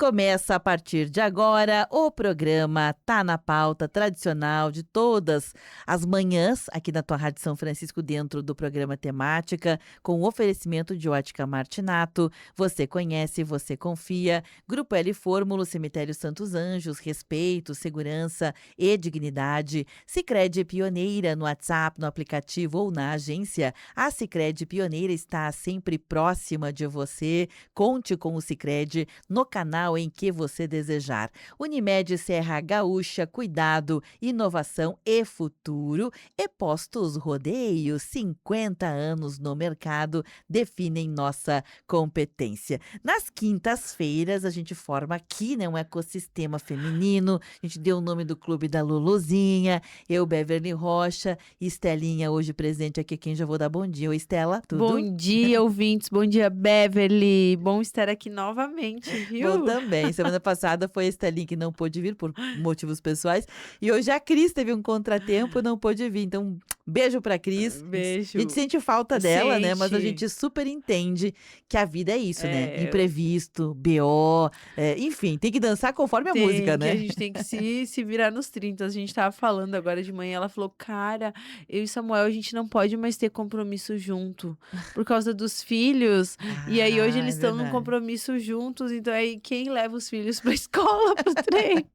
Começa a partir de agora o programa Tá na Pauta, tradicional de todas as manhãs, aqui na tua Rádio São Francisco, dentro do programa Temática, com o oferecimento de Ótica Martinato. Você conhece, você confia. Grupo L Fórmulo, Cemitério Santos Anjos, respeito, segurança e dignidade. Sicredi Pioneira no WhatsApp, no aplicativo ou na agência. A Sicredi Pioneira está sempre próxima de você. Conte com o Sicredi no canal em que você desejar. Unimed Serra Gaúcha, cuidado, inovação e futuro. E Postos Rodeio, 50 anos no mercado, definem nossa competência. Nas quintas-feiras, a gente forma aqui, né, um ecossistema feminino. A gente deu o nome do clube da Luluzinha. Eu, Beverly Rocha, e Estelinha hoje presente aqui, quem já vou dar bom dia. Oi, Estela, tudo? Bom dia, ouvintes. Bom dia, Beverly. Bom estar aqui novamente, viu? Bom também. Semana passada foi a Estelinha que não pôde vir por motivos pessoais. E hoje a Cris teve um contratempo e não pôde vir. Então, beijo pra Cris. Beijo. A gente sente falta dela, né? Mas a Sente. gente super entende que a vida é isso, né? É. Imprevisto, BO, enfim, tem que dançar conforme a música, né? A gente tem que se virar nos 30. A gente tava falando agora de manhã, ela falou, cara, eu e Samuel, a gente não pode mais ter compromisso junto, por causa dos filhos. E aí hoje eles estão num verdade. compromisso juntos, então aí quem leva os filhos pra escola, pro treino?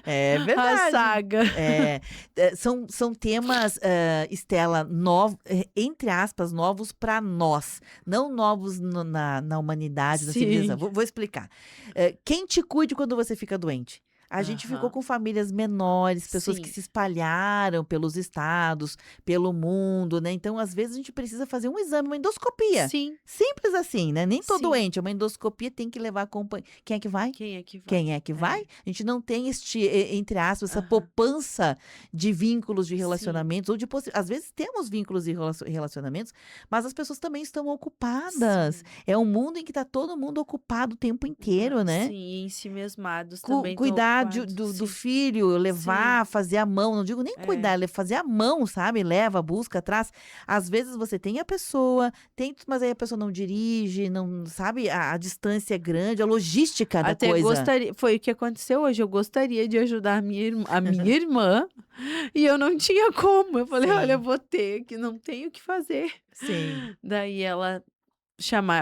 É verdade. A saga. São temas, Estela, entre aspas, novos para nós, não novos na humanidade, na Sim. civilização. Vou explicar. Quem te cuide quando você fica doente? A gente ficou Aham. com famílias menores, pessoas que Sim. se espalharam pelos estados, pelo mundo, né? Então, às vezes, a gente precisa fazer um exame, uma endoscopia. Sim. Simples assim, né? Nem tô Sim. doente, uma endoscopia tem que levar Quem é que vai? Quem é que vai? Quem é que vai? A gente não tem entre aspas, essa Aham. poupança de vínculos de Sim. relacionamentos, ou às vezes temos vínculos e relacionamentos, mas as pessoas também estão ocupadas. Sim. É um mundo em que está todo mundo ocupado o tempo inteiro, né? Sim, em si mesmados também estão Cuidar ocupados. do Sim. filho, levar, Sim. fazer a mão, não digo nem cuidar, fazer a mão, sabe? Leva, busca, traz. Às vezes você tem a pessoa, mas aí a pessoa não dirige, não sabe? A distância é grande, a logística da Até coisa. gostaria, foi o que aconteceu hoje. Eu gostaria de ajudar a minha irmã e eu não tinha como. Eu falei, Sim. olha, eu vou ter que não tenho o que fazer. Sim. Daí ela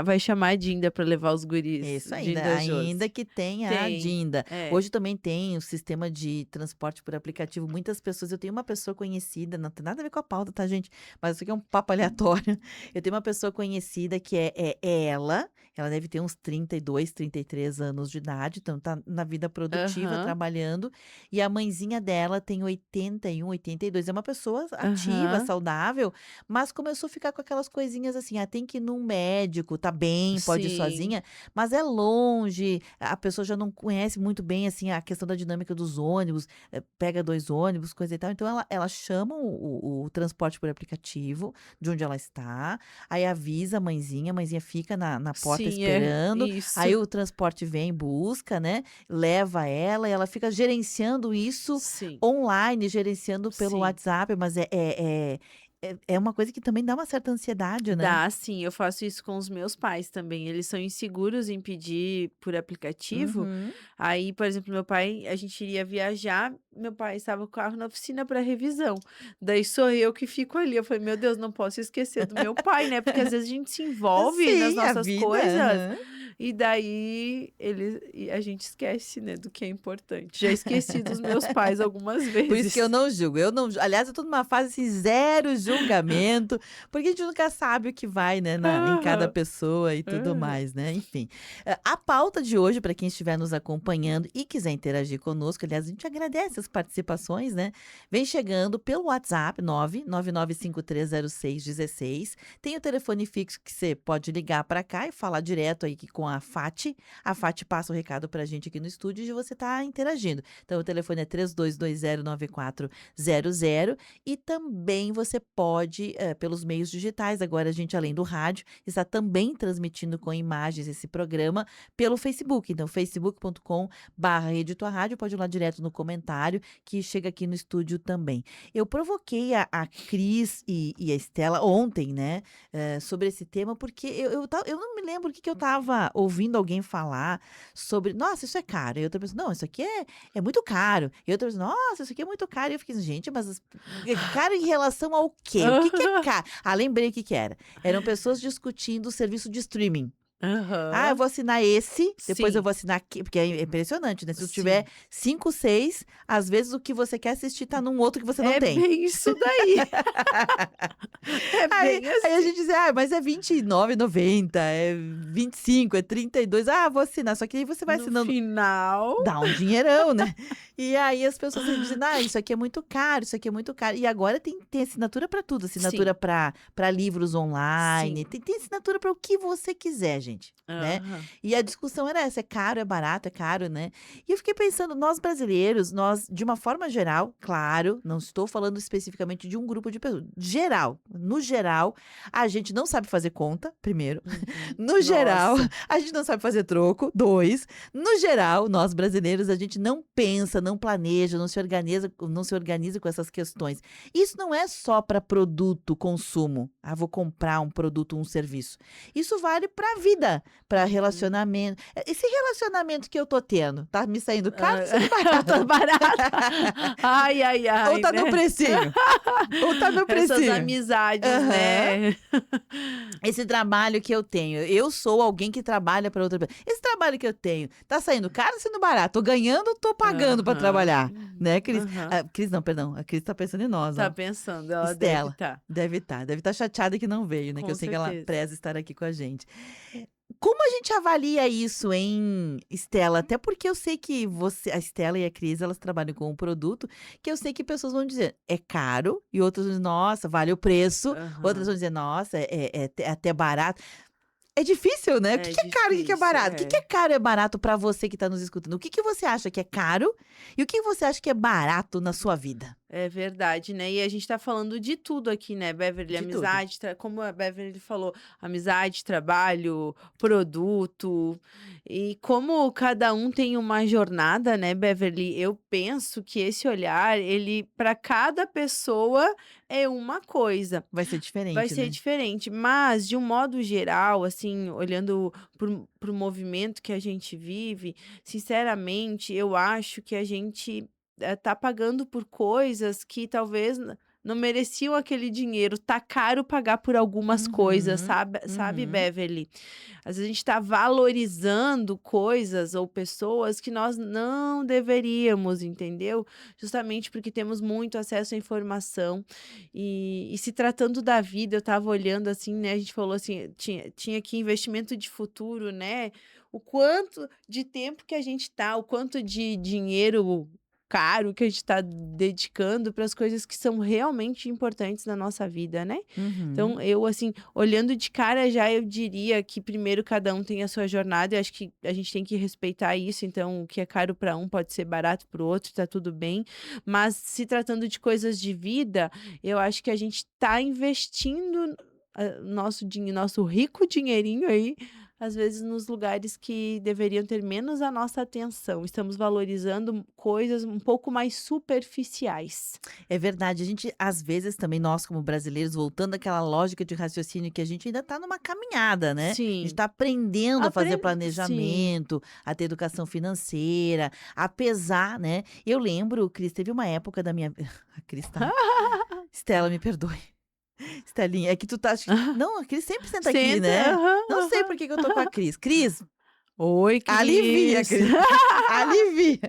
vai chamar a Dinda para levar os guris. Isso Dinda ainda Josi. que tenha a Dinda. É. Hoje também tem o sistema de transporte por aplicativo. Muitas pessoas, eu tenho uma pessoa conhecida, não tem nada a ver com a pauta, tá, gente? Mas isso aqui é um papo aleatório. Eu tenho uma pessoa conhecida que é ela deve ter uns 32, 33 anos de idade, então tá na vida produtiva, Aham. trabalhando. E a mãezinha dela tem 81, 82. É uma pessoa ativa, Aham. saudável, mas começou a ficar com aquelas coisinhas assim, tem que ir num médico, tá bem, pode ir Sim. sozinha, mas é longe, a pessoa já não conhece muito bem, assim, a questão da dinâmica dos ônibus, pega 2 ônibus, coisa e tal, então ela chama o transporte por aplicativo, de onde ela está, aí avisa a mãezinha fica na porta Sim, esperando, isso. aí o transporte vem, busca, né, leva ela e ela fica gerenciando isso Sim. online, gerenciando pelo Sim. WhatsApp, mas é uma coisa que também dá uma certa ansiedade, né? Dá, sim. Eu faço isso com os meus pais também. Eles são inseguros em pedir por aplicativo. Uhum. Aí, por exemplo, meu pai, a gente iria viajar, meu pai estava com o carro na oficina para revisão. Daí sou eu que fico ali. Eu falei, meu Deus, não posso esquecer do meu pai, né? Porque às vezes a gente se envolve nas Sim, a nossas vida, coisas. aham. E daí a gente esquece, né, do que é importante. Já esqueci dos meus pais algumas vezes. Por isso que eu não julgo. Aliás, eu tô numa fase assim, zero julgamento, porque a gente nunca sabe o que vai, né, em cada Aham. pessoa e tudo Aham. mais, né? Enfim. A pauta de hoje, para quem estiver nos acompanhando e quiser interagir conosco, aliás, a gente agradece as participações, né? Vem chegando pelo WhatsApp 999530616. Tem o telefone fixo que você pode ligar para cá e falar direto aí com a Fati. A Fati passa o recado pra gente aqui no estúdio e você tá interagindo. Então, o telefone é 32209400 e também você pode, pelos meios digitais, agora a gente, além do rádio, está também transmitindo com imagens esse programa pelo Facebook. Então, facebook.com/Rede Tua Rádio, pode ir lá direto no comentário, que chega aqui no estúdio também. Eu provoquei a Cris e a Estela ontem, né, sobre esse tema, porque eu não me lembro o que eu estava ouvindo alguém falar sobre, nossa, isso é caro. E outra pessoa, não, isso aqui é muito caro. E outra pessoa, nossa, isso aqui é muito caro. E eu fiquei assim, gente, mas caro em relação ao quê? O que que é caro? Ah, lembrei o que que era. Eram pessoas discutindo o serviço de streaming. Ah, eu Aham. vou assinar esse, depois eu Sim, vou assinar aqui, porque é impressionante, né? Se tu tiver sim. 5, 6, às vezes o que você quer assistir tá num outro que você não É tem. bem isso daí. É Aí, bem aí a assim. gente diz, ah, mas é R$ 29,90, é 25, é 32. Ah, vou assinar. Só que aí você vai No assinando. final Dá um dinheirão, né. E aí as pessoas dizem: "Ah, isso aqui é muito caro, isso aqui é muito caro". E agora tem assinatura para tudo, assinatura sim, para livros online, sim. tem assinatura para o que você quiser, gente, né. Aham. E a discussão era essa: é caro, é caro, né. E eu fiquei pensando, nós brasileiros, nós, de uma forma geral, claro, não estou falando especificamente de um grupo de pessoas, geral, no geral, a gente não sabe fazer conta, primeiro. Uhum. No geral, Nossa. a gente não sabe fazer troco, 2. No geral, nós brasileiros, a gente não pensa, não planeja, não se organiza com essas questões. Isso não é só para produto, consumo. Ah, vou comprar um produto, um serviço. Isso vale para a vida, para Uhum. relacionamento. Esse relacionamento que eu tô tendo, tá me saindo caro ou Hã. saindo barato? Tá barata. Ai, ai, Ou ai, tá no né. precinho? Ou tá no Essas precinho? amizades, Aham. né. Esse trabalho que eu tenho, eu sou alguém que trabalha para outra pessoa. Esse trabalho que eu tenho, tá saindo caro ou saindo barato? Tô ganhando ou tô pagando para Aham. trabalhar? Né, Cris? Aham. Ah, Cris não, perdão, a Cris tá pensando em nós, Tá ó. pensando, ela deve Estela, estar. deve estar chateada que não veio, né, que eu Com sei que ela certeza. preza estar aqui com a gente. Como a gente avalia isso, hein, Estela? Até porque eu sei que a Estela e a Cris, elas trabalham com um produto que eu sei que pessoas vão dizer: "É caro", e outras dizem: "Nossa, vale o preço", outras Aham. vão dizer: "Nossa, é até barato". É difícil, né. O que É que é caro e o que que é difícil, barato? O que que é é. caro e é barato pra você que tá nos escutando? O que que você acha que é caro e o que você acha que é barato na sua vida? É verdade, né. E a gente tá falando de tudo aqui, né, Beverly, De tudo. amizade, como a Beverly falou, amizade, trabalho, produto, e como cada um tem uma jornada, né, Beverly, eu penso que esse olhar, ele para cada pessoa é uma coisa. Vai ser Vai diferente, ser né. diferente, mas de um modo geral, assim, olhando para o movimento que a gente vive, sinceramente, eu acho que a gente, tá pagando por coisas que talvez não mereciam aquele dinheiro. Tá caro pagar por algumas coisas, Uhum, sabe, uhum. Beverly? Às vezes a gente está valorizando coisas ou pessoas que nós não deveríamos, entendeu? Justamente porque temos muito acesso à informação. E se tratando da vida, eu estava olhando assim, né? A gente falou assim, tinha aqui investimento de futuro, né? O quanto de tempo que a gente tá, o quanto de dinheiro caro que a gente está dedicando para as coisas que são realmente importantes na nossa vida, né? Uhum. Então, eu, assim, olhando de cara já, eu diria que primeiro cada um tem a sua jornada, e acho que a gente tem que respeitar isso, então o que é caro para um pode ser barato para o outro, tá tudo bem. Mas se tratando de coisas de vida, eu acho que a gente está investindo nosso rico dinheirinho aí, às vezes nos lugares que deveriam ter menos a nossa atenção. Estamos valorizando coisas um pouco mais superficiais. É verdade, a gente às vezes também nós como brasileiros, voltando àquela lógica de raciocínio que a gente ainda está numa caminhada, né. A gente Sim. está aprendendo a fazer Sim. planejamento, a ter educação financeira, apesar, né. Eu lembro, Cris, teve uma época da minha a Cris tá Estela, me perdoe. Estelinha, é que tu tá acho que não, a Cris sempre senta aqui, Senta, né. aham, Não sei por aham. que que eu tô com a Cris. Cris, Oi, alivia, Cris. Cris, alivia.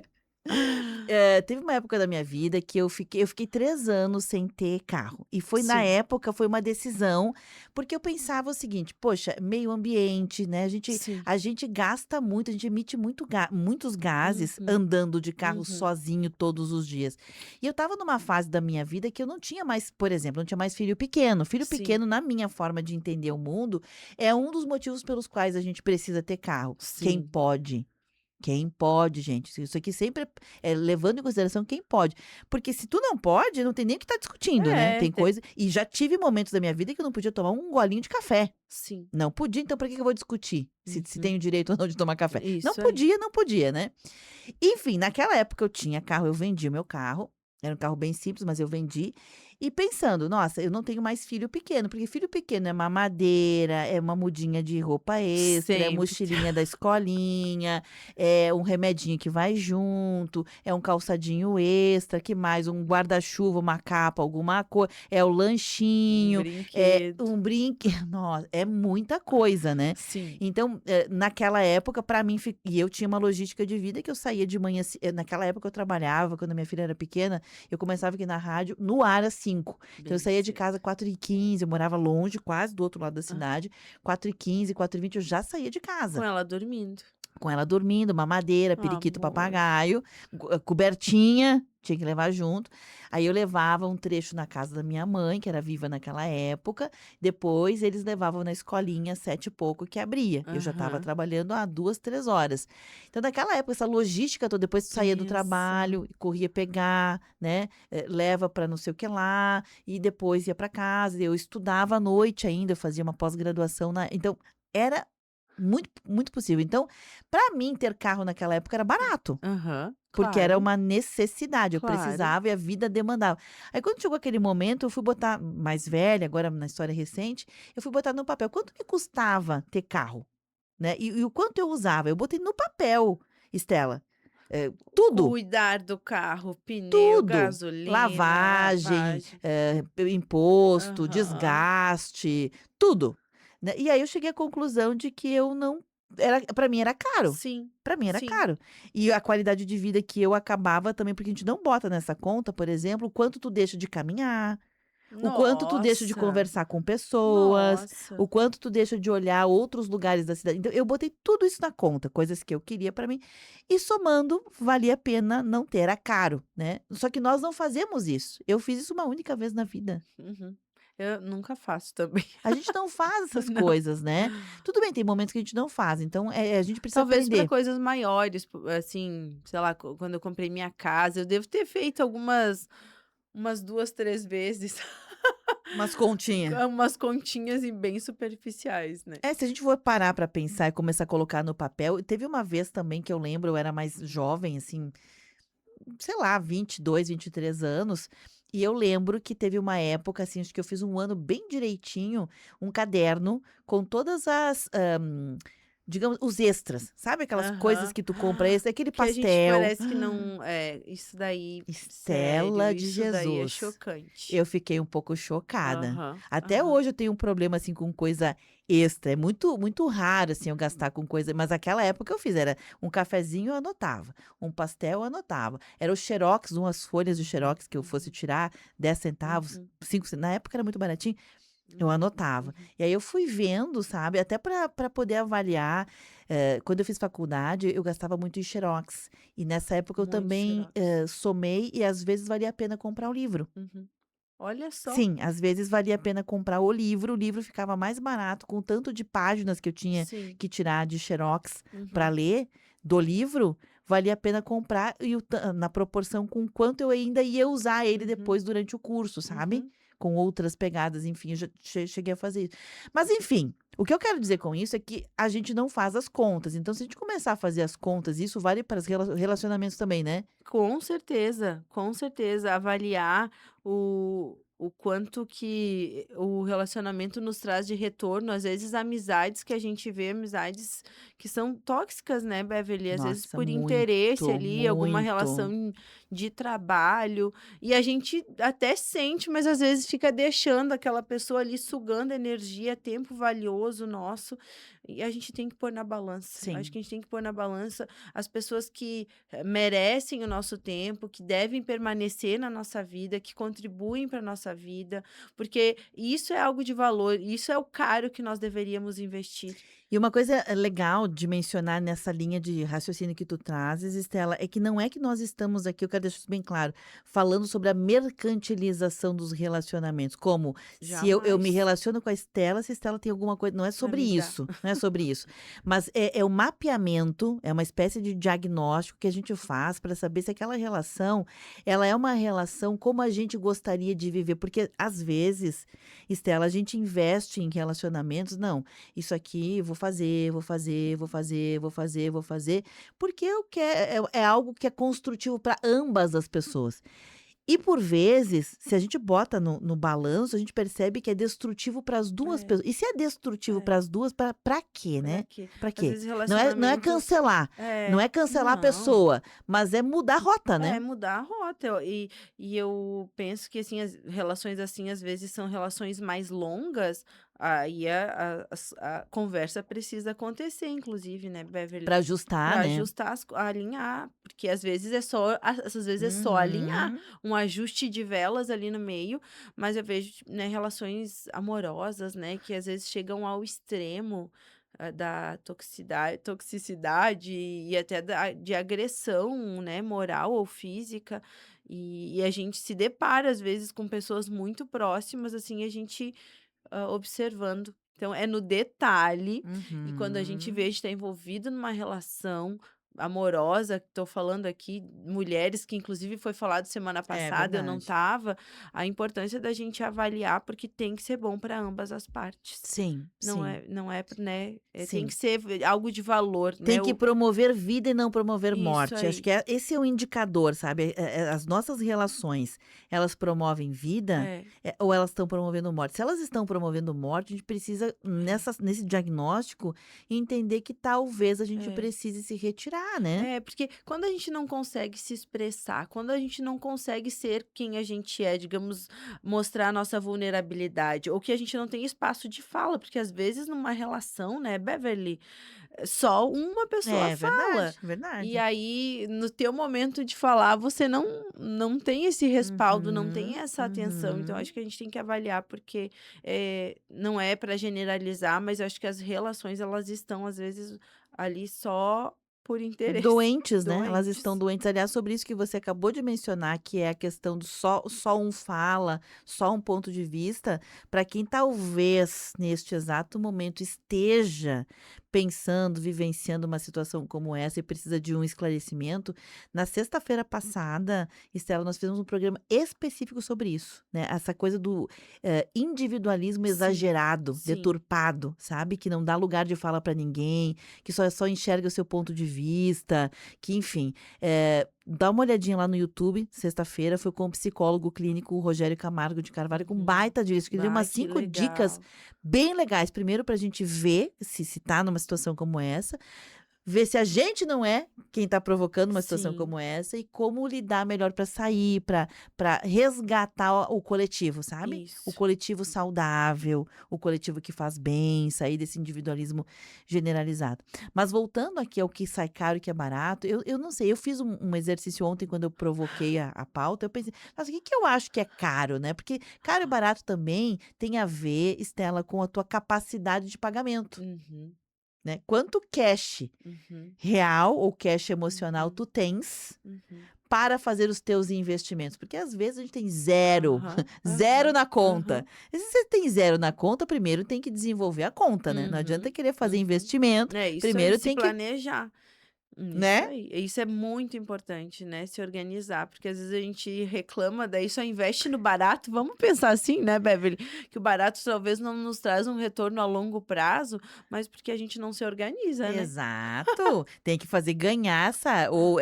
Teve uma época da minha vida que eu fiquei 3 anos sem ter carro, e foi na Sim, época, foi uma decisão, porque eu pensava o seguinte: "Poxa, meio ambiente, né, a gente sim. a gente gasta muito, a gente emite muitos gases Uhum, andando de carro uhum. sozinho todos os dias". E eu estava numa fase da minha vida que eu não tinha mais, por exemplo, não tinha mais filho pequeno. Filho Sim, pequeno, na minha forma de entender o mundo, é um dos motivos pelos quais a gente precisa ter carro. Quem sim. pode. Quem pode, gente, isso aqui sempre levando em consideração quem pode, porque se tu não pode, não tem nem o que estar discutindo, né, É, tem coisa, e já tive momentos da minha vida que eu não podia tomar um golinho de café, sim. não podia, então pra que que eu vou discutir se Uhum. tenho direito ou não de tomar café? Não Isso aí. podia, não podia, né. Enfim, naquela época eu tinha carro, eu vendi o meu carro, era um carro bem simples, mas eu vendi, E pensando, nossa, eu não tenho mais filho pequeno, porque filho pequeno é mamadeira, é uma mudinha de roupa extra, é Sempre. mochilinha da escolinha, é um remedinho que vai junto, é um calçadinho extra, que mais? Um guarda-chuva, uma capa, alguma coisa, é o Um lanchinho, é brinquedo. um brinquedo. Nossa, é muita coisa, né? Sim. Então, naquela época, para mim, e eu tinha uma logística de vida que eu saía de manhã, naquela época eu trabalhava, quando a minha filha era pequena, eu começava aqui na rádio, no ar às 5. Então eu Bem saía de cedo. casa 4h15, eu morava longe, quase do outro lado da Hã. cidade, 4h15, 4h20 eu já saía de Com casa. ela dormindo. Com ela dormindo, mamadeira, periquito, Amor. papagaio, cobertinha, tinha que levar junto. Aí eu levava um trecho na casa da minha mãe, que era viva naquela época, depois eles levavam na escolinha 7 e pouco que abria. Eu já estava Aham. trabalhando há 2, 3 horas. Então naquela época, essa logística toda, depois tu saía do Exato. trabalho, corria pegar, né, leva para não sei o que lá, e depois ia para casa. Eu estudava à noite ainda, eu fazia uma pós-graduação então era muito, muito possível. Então, para mim ter carro naquela época era barato, Aham. porque era Claro, uma necessidade, eu claro. precisava e a vida demandava. Aí quando chegou aquele momento, eu fui botar mais velha, agora na história recente, eu fui botar no papel, quanto me custava ter carro, né, e o quanto eu usava, eu botei no papel, Estela, tudo, Cuidar do carro, pneu, tudo, gasolina, lavagem, lavagem. imposto, Aham. desgaste, tudo, né. E aí eu cheguei à conclusão de que eu não era para mim era caro, Sim, para mim era sim. caro. E a qualidade de vida que eu acabava também porque a gente não bota nessa conta, por exemplo, o quanto tu deixa de caminhar, o quanto tu deixa de Nossa, conversar com pessoas, o nossa. quanto tu deixa de olhar outros lugares da cidade. Então eu botei tudo isso na conta, coisas que eu queria para mim, e somando, valia a pena não ter, era caro, né. Só que nós não fazemos isso. Eu fiz isso uma única vez na vida. Uhum. Eu nunca faço também. A gente não faz essas Não. coisas, né. Tudo bem, tem momentos que a gente não faz, então, a gente precisa Talvez para aprender. coisas maiores, assim, sei lá, quando eu comprei minha casa, eu devo ter feito umas 2, 3 vezes, Umas continha. umas continhas e bem superficiais, né. É, se a gente for parar para pensar e começar a colocar no papel, teve uma vez também que eu lembro, eu era mais jovem, assim, sei lá, 22, 23 anos, e eu lembro que teve uma época, assim, acho que eu fiz um ano bem direitinho, um caderno com todas as, digamos, os extras, sabe aquelas coisas Aham. que tu compra extra, aquele Que a gente pastel. parece que não isso daí, sério, Estela de isso daí é Jesus. chocante. Eu fiquei um pouco chocada. Aham, Até aham. hoje eu tenho um problema, assim, com coisa extra, é muito muito raro, assim, eu gastar com coisa, mas aquela época eu fiz, era um cafezinho eu anotava, um pastel eu anotava, era o xerox, umas folhas de Uhum, xerox que eu fosse uhum, tirar 10 centavos, uhum, 5 na época era muito baratinho, eu uhum, anotava. uhum. E aí eu fui vendo, sabe, até para poder avaliar, quando eu fiz faculdade, eu gastava muito em xerox, e nessa época eu Muito também, xerox. somei e às vezes valia a pena comprar o livro. Uhum. Olha só. Sim, às vezes valia a pena comprar o livro ficava mais barato com o tanto de páginas que eu tinha Sim. que tirar de xerox para Uhum, ler do livro, valia a pena comprar e na proporção com quanto eu ainda ia usar ele uhum, depois durante o curso, sabe. uhum. Com outras pegadas, enfim, eu já cheguei a fazer isso. Mas enfim, o que eu quero dizer com isso é que a gente não faz as contas, então se a gente começar a fazer as contas, isso vale para os relacionamentos também, né. Com certeza, com certeza. Avaliar o quanto que o relacionamento nos traz de retorno. Às vezes, amizades que a gente vê, amizades que são tóxicas, né, Beverly? Às vezes, Nossa, por interesse muito, ali, alguma muito. relação de trabalho. E a gente até sente, mas às vezes fica deixando aquela pessoa ali sugando energia, tempo valioso nosso. E a gente tem que pôr na balança. Eu acho Sim. que a gente tem que pôr na balança as pessoas que merecem o nosso tempo, que devem permanecer na nossa vida, que contribuem para a nossa vida, porque isso é algo de valor, isso é o caro que nós deveríamos investir. E uma coisa legal de mencionar nessa linha de raciocínio que tu trazes, Estela, é que não é que nós estamos aqui, eu quero deixar isso bem claro, falando sobre a mercantilização dos relacionamentos, como se eu me Jamais, relaciono com a Estela, se a Estela tem alguma coisa, não é para sobre me dar. isso, não é sobre isso. Mas é o mapeamento, é uma espécie de diagnóstico que a gente faz para saber se aquela relação, ela é uma relação como a gente gostaria de viver, porque às vezes, Estela, a gente investe em relacionamentos, não, isso aqui vou fazer, vou fazer, vou fazer, vou fazer, vou fazer, porque eu quero é algo que é construtivo para ambas as pessoas. E por vezes, se a gente bota no balanço, a gente percebe que é destrutivo para as 2 É, pessoas. E se é destrutivo é. para as 2, pra quê, Pra né? quê? Pra Às quê? vezes Não é relacionamentos cancelar, não é, é cancelar a não. pessoa, mas é mudar a rota, né? É, mudar a rota. E eu penso que, assim, as relações, assim, às vezes são relações mais longas, aí a conversa precisa acontecer, inclusive, né, Beverly? Pra ajustar, Para né? ajustar alinhar, porque às vezes é só alinhar, Uhum. um ajuste de velas ali no meio, mas eu vejo, né, relações amorosas, né, que às vezes chegam ao extremo, da toxicidade e até de agressão, né, moral ou física, e a gente se depara às vezes com pessoas muito próximas, assim, a gente observando. Então é no detalhe, e quando a gente vê, a Uhum. gente está envolvido numa relação amorosa, estou falando aqui, mulheres que inclusive foi falado semana É passada, eu não verdade. estava, a importância da gente avaliar, porque tem que ser bom para ambas as partes. Sim, Não sim, é não é, né, tem que sim. ser algo de valor, Tem né, que o promover vida e não promover isso morte. Acho aí. que esse é o indicador, sabe? As nossas relações, elas promovem vida, É, ou elas estão promovendo morte? Se elas estão promovendo morte, a gente precisa, é, nesse diagnóstico, entender que talvez a gente é. precise se retirar, né? É, porque quando a gente não consegue se expressar, quando a gente não consegue ser quem a gente é, digamos, mostrar a nossa vulnerabilidade, ou que a gente não tem espaço de fala, porque às vezes numa relação, né, Beverly, só uma pessoa É fala. verdade, E verdade. aí, no teu momento de falar, você não tem esse respaldo, não tem Uhum, essa atenção. Então, acho uhum. que a gente tem que avaliar, porque não é para generalizar, mas eu acho que as relações, elas estão, às vezes, ali só por interesse. Doentes, né, elas estão Doentes. doentes. Aliás, sobre isso que você acabou de mencionar, que é a questão do só um fala, só um ponto de vista, para quem talvez neste exato momento esteja pensando, vivenciando uma situação como essa e precisa de um esclarecimento, na sexta-feira passada, Estela, nós fizemos um programa específico sobre isso, né, essa coisa do, individualismo Sim, exagerado, sim. deturpado, sabe, que não dá lugar de fala para ninguém, que só enxerga o seu ponto de vista, que enfim, dá uma olhadinha lá no YouTube, sexta-feira, foi com o psicólogo clínico Rogério Camargo de Carvalho, com Uhum. baita disso, que deu umas Ai, que 5 dicas legal. bem legais. Primeiro pra gente ver se tá numa situação como essa, ver se a gente não é quem está provocando uma situação Sim, como essa e como lidar melhor para sair, para resgatar o coletivo, sabe? O isso. coletivo saudável, o coletivo que faz bem, sair desse individualismo generalizado. Mas voltando aqui ao que sai caro e que é barato, eu não sei, eu fiz um exercício ontem quando eu provoquei a pauta, eu pensei, nossa, o que que eu acho que é caro, né? Porque caro e barato também tem a ver, Estela, com a tua capacidade de pagamento, Uhum, né? Quanto cash uhum, real ou cash emocional uhum, tu tens uhum. para fazer os teus investimentos? Porque às vezes a gente tem zero, Aham, zero aham, na conta. aham. E se você tem zero na conta, primeiro tem que desenvolver a conta, né? Não adianta Uhum, querer fazer uhum. investimento, É isso aí, primeiro se tem que, planejar. Isso né? aí. Isso é muito importante, né, se organizar, porque às vezes a gente reclama, daí só investe no barato. Vamos pensar assim, né, Beverly, que o barato talvez não nos traz um retorno a longo prazo, mas porque a gente não se organiza, né. Exato. Tem que fazer ganhar essa ou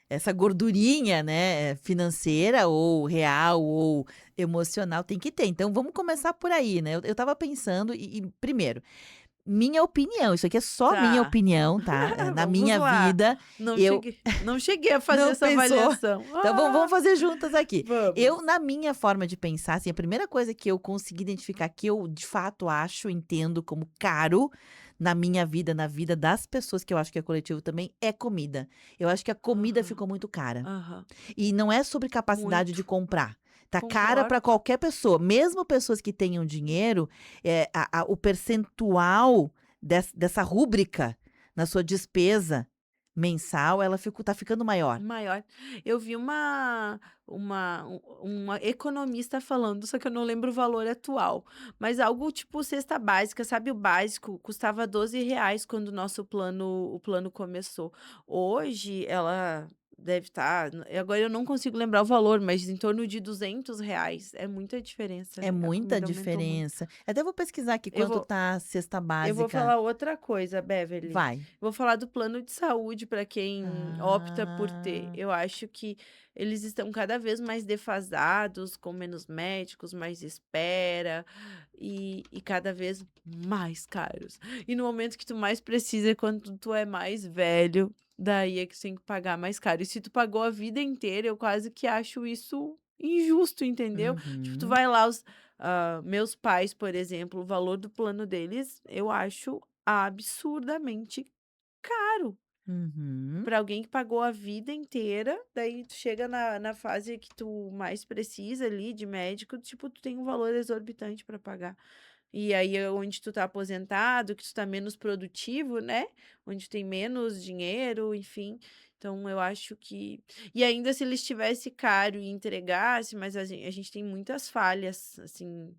essa gordurinha, né, financeira ou real ou emocional, tem que ter. Então vamos começar por aí, né. Eu estava pensando primeiro, minha opinião, isso aqui é só minha Tá, opinião, tá, na vamos minha lá. vida, eu Não cheguei a fazer não essa pensou? avaliação. Então vamos fazer juntas aqui. Vamos. Eu, na minha forma de pensar, assim, a primeira coisa que eu consegui identificar que eu de fato acho, entendo como caro na minha vida, na vida das pessoas que eu acho que é coletivo também, é comida. Eu acho que a comida Aham, ficou muito cara. aham. E não é sobre capacidade de Muito, comprar. Tá cara para concordo. qualquer pessoa, mesmo pessoas que tenham dinheiro, o percentual dessa rúbrica na sua despesa mensal, ela tá ficando maior. Maior. Eu vi uma economista falando, só que eu não lembro o valor atual, mas algo tipo cesta básica, sabe, o básico custava R$ 12 quando o plano começou. Hoje ela deve estar, agora eu não consigo lembrar o valor, mas em torno de R$ 200. É muita diferença, É a muita comida aumentou muito. diferença. Até vou pesquisar aqui Eu quanto vou tá a cesta eu vou básica. falar outra coisa, Beverly. Vai. Vou falar do plano de saúde para quem opta por ter. Ah. Eu acho que eles estão cada vez mais defasados, com menos médicos, mais espera e cada vez mais caros. E no momento que tu mais precisa é quando tu é mais velho, daí é que tu tem que pagar mais caro. E se tu pagou a vida inteira, eu quase que acho isso injusto, entendeu? Tipo, tu Uhum, vai lá, meus pais, por exemplo, o valor do plano deles, eu acho absurdamente caro. uhum. Para alguém que pagou a vida inteira, daí tu chega na fase que tu mais precisa ali de médico, tipo, tu tem um valor exorbitante para pagar. E aí é onde tu tá aposentado, que tu tá menos produtivo, né, onde tem menos dinheiro, enfim. Então eu acho que e ainda se ele estivesse caro e entregasse, mas a gente tem muitas falhas, assim,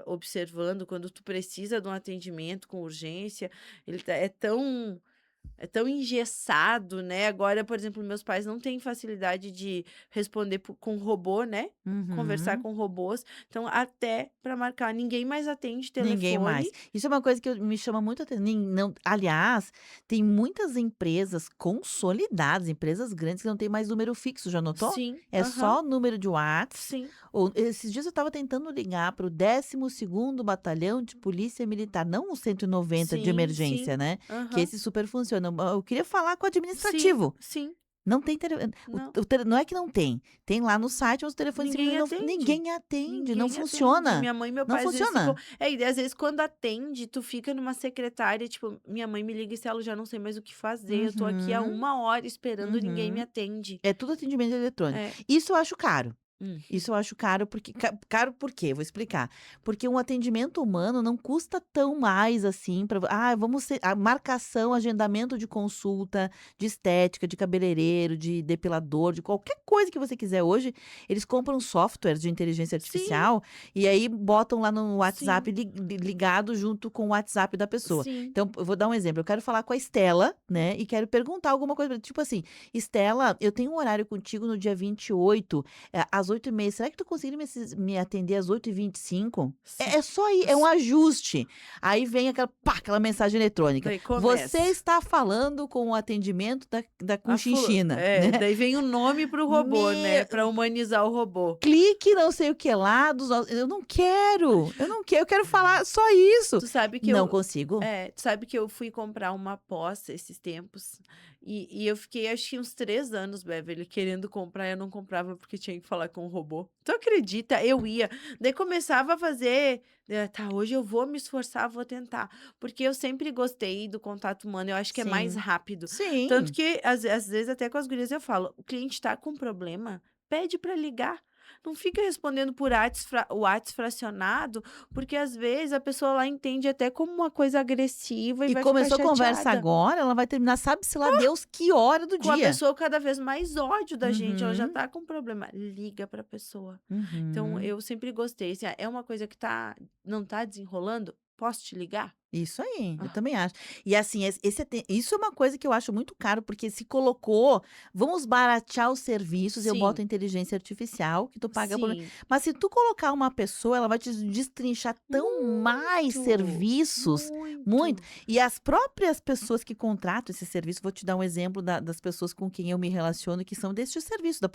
observando quando tu precisa de um atendimento com urgência, ele é tão engessado, né. Agora, por exemplo, meus pais não têm facilidade de responder com robô, né, conversar Uhum. com robôs, então até para marcar, ninguém mais atende Ninguém mais. telefone. Isso é uma coisa que me chama muito atenção. Não, aliás, tem muitas empresas consolidadas, empresas grandes que não tem mais número fixo, já notou? Sim, É aham, só número de Whats. sim, Ou, esses dias eu estava tentando ligar para o 12º Batalhão de Polícia Militar, não o 190 de sim, emergência, sim, né? Que aham, esse super funciona. Eu queria falar com o sim, administrativo. sim, Não tem não, não é que não tem, tem lá no site, mas o telefone ninguém simplesmente não atende. ninguém atende, não Ninguém atende. funciona, Minha mãe e meu não pai às vezes ficam funciona. e às vezes quando atende, tu fica numa secretária, tipo, minha mãe me liga e eu já não sei mais o que fazer, eu tô aqui há Uhum, 1 hora esperando, ninguém me uhum. atende. É tudo atendimento eletrônico. É. Isso eu acho caro. Uhum. Isso eu acho caro, porque caro por quê? Vou explicar. Porque um atendimento humano não custa tão mais assim para, vamos ser a marcação, agendamento de consulta, de estética, de cabeleireiro, de depilador, de qualquer coisa que você quiser hoje, eles compram software de inteligência Sim, artificial e aí botam lá no WhatsApp sim, ligado junto com o WhatsApp da pessoa. sim. Então, eu vou dar um exemplo, eu quero falar com a Estela, né, e quero perguntar alguma coisa, tipo assim: "Estela, eu tenho um horário contigo no dia 28 às 8h30, será que tu conseguiria me atender às 8h25? Sim. É só aí, é um ajuste. Aí vem aquela mensagem eletrônica: Daí "Você começa. está falando com o atendimento da Conchinchina", né. Daí vem o nome pro robô, né, Me pra humanizar o robô. clique não sei o que lá eu não quero, eu quero falar só isso. Tu sabe que Não eu consigo. tu sabe que eu fui comprar uma pós esses tempos, e eu fiquei acho que uns 3 anos, Beverly, querendo comprar, eu não comprava porque tinha que falar com o robô. Tu acredita? Eu ia, daí começava a fazer, "Tá, hoje eu vou me esforçar, vou tentar", porque eu sempre gostei do contato humano, eu acho que é mais Sim. rápido. Tanto Sim. que às vezes até com as gurias eu falo: "O cliente tá com problema, pede para ligar, não fica respondendo por Whats fracionado, porque às vezes a pessoa lá entende até como uma coisa agressiva e E vai ficar começou a conversa chateada. agora, ela vai terminar sabe-se lá Deus que hora do Com a dia. pessoa cada vez mais ódio da gente, ela já Uhum, tá com problema, liga pra pessoa. Então uhum. eu sempre gostei, assim, é uma coisa que não tá desenrolando? Posso te ligar? Isso aí, eu Ah, também acho. E assim, isso é uma coisa que eu acho muito caro, porque se colocou, vamos baratear os serviços, eu boto sim, a inteligência artificial, que tu paga por. sim, Mas se tu colocar uma pessoa, ela vai te destrinchar tão mais muito, serviços, muito. muito. E as próprias pessoas que contratam esse serviço, vou te dar um exemplo das pessoas com quem eu me relaciono, que são deste serviço, da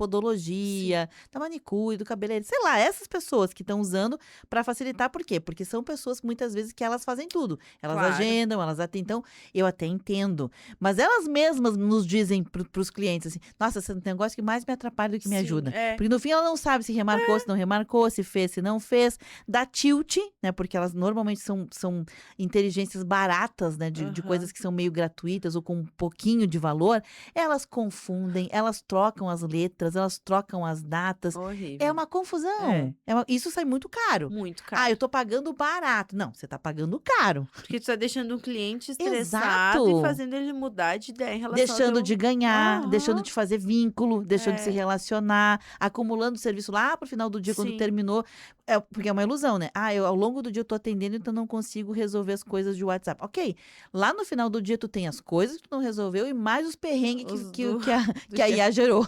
Sim, podologia, da manicure, do cabeleireiro, sei lá, essas pessoas que estão usando para facilitar, por quê? Porque são pessoas que muitas vezes que elas fazem tudo. Elas claro. agendam, elas atendem, então eu até entendo, mas elas mesmas nos dizem para os clientes assim: "Nossa, esse negócio que mais me atrapalha do que me Sim, ajuda", porque no fim ela não sabe se remarcou, se não remarcou, se fez, se não fez, dá tilt, né, porque elas normalmente são inteligências baratas, né, de coisas aham, que são meio gratuitas ou com um pouquinho de valor, elas confundem, elas trocam as letras, elas trocam as datas, é horrível. uma confusão, É, isso sai muito caro. muito "Ah, eu caro. tô pagando barato", não, você tá pagando caro. Porque tu tá deixando um cliente estressado e Exato. fazendo ele mudar de ideia em relação ao Deixando de teu ganhar, deixando aham, de fazer vínculo, deixando de se é, relacionar, acumulando serviço lá para o final do dia quando sim, terminou. Porque é uma ilusão, né? Ah, eu ao longo do dia eu tô atendendo, então não consigo resolver as coisas de WhatsApp. Ok, lá no final do dia tu tem as coisas que tu não resolveu e mais os perrengues que, os que, do que, a, do que a dia. IA gerou.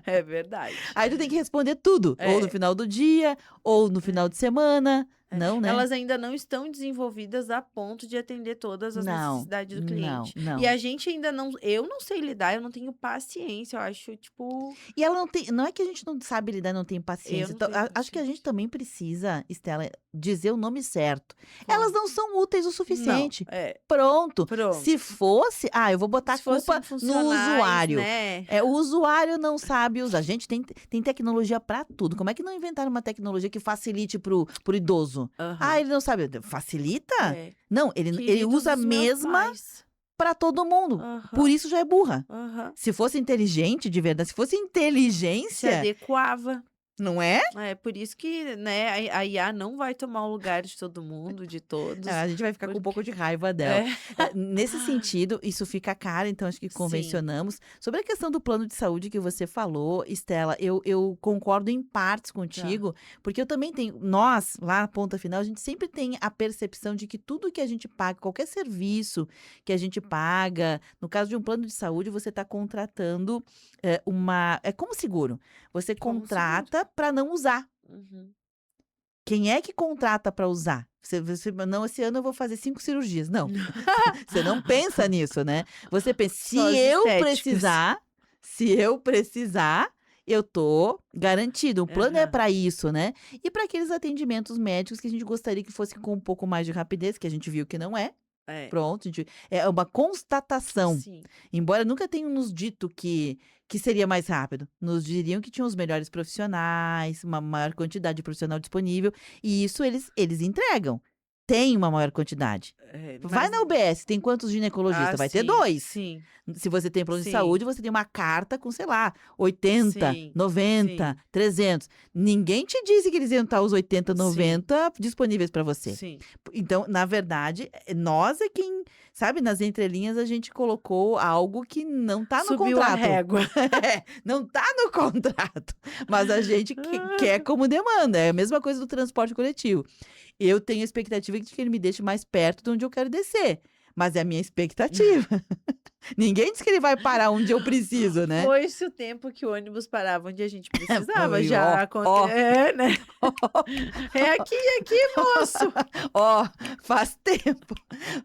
É verdade. Aí tu tem que responder tudo, ou no É. final do dia, ou no final É. de semana. É, Não, né? elas ainda não estão desenvolvidas a ponto de atender todas as Não, necessidades do não, cliente. E não. a gente ainda não eu não sei lidar, eu não tenho paciência, eu acho, tipo, E ela não é que a gente não sabe lidar, não tem eu paciência. não Então, tenho acho que a gente paciência. também precisa, Estela, dizer o nome certo. Elas Qual? não são úteis o Não, suficiente. é, Pronto. Se pronto. fosse, eu vou botar a Se fossem culpa no funcionais, usuário. né. O usuário não sabe usar. Gente, tem tecnologia para tudo. Como é que não inventaram uma tecnologia que facilite pro idoso? Ah, Aham. ele não sabe. Facilita? É. Não, ele Queridos usa a dos meus mesma pais. para todo mundo. Por Aham, isso já é burra. aham. Se fosse inteligente de verdade, se fosse Se inteligência, adequava. não é? É, por isso que, né, a IA não vai tomar o lugar de todo mundo, de todos, A gente vai ficar com um porque pouco de raiva dela. é. Nesse sentido, isso fica caro, então acho que Sim. convencionamos. Sobre a questão do plano de saúde que você falou, Estela, eu concordo em partes Tá. contigo, porque eu também tenho. Nós, lá na ponta final, a gente sempre tem a percepção de que tudo que a gente paga, qualquer serviço que a gente paga, no caso de um plano de saúde, você está contratando uma. É como seguro. Você Como seguro. contrata para não usar. Uhum. Quem é que contrata para usar? Não, esse ano eu vou fazer 5 cirurgias. Não, você não pensa nisso, né. Você pensa: Só as estéticas. se eu precisar, eu tô garantido". O plano é Aham. para isso, né. E para aqueles atendimentos médicos que a gente gostaria que fosse com um pouco mais de rapidez, que a gente viu que não é. É. Pronto, a gente é uma constatação. Sim. Embora nunca tenham nos dito que seria mais rápido. Nos diriam que tinham os melhores profissionais, uma maior quantidade de profissional disponível, e isso eles entregam. Tem uma maior quantidade. É, Vai mas na UBS, tem quantos ah, ginecologistas? Vai ter sim, 2. sim, Se você tem plano de sim, saúde, você tem uma carta com, sei lá, 80, sim, 90, sim, 300. Ninguém te disse que eles iam estar os 80, sim, 90 disponíveis para você. sim. Então, na verdade, nós é quem, sabe, nas entrelinhas a gente colocou algo que não está no Subiu a contrato. régua. Não está no contrato, mas a gente quer como demanda. É a mesma coisa do transporte coletivo. Eu tenho a expectativa de que ele me deixe mais perto de onde eu quero descer, mas é a minha expectativa. Ninguém diz que ele vai parar onde eu preciso, né? Foi-se o tempo que o ônibus parava onde a gente precisava, Foi, ó, já ó, é, né. É aqui moço. ó, faz tempo,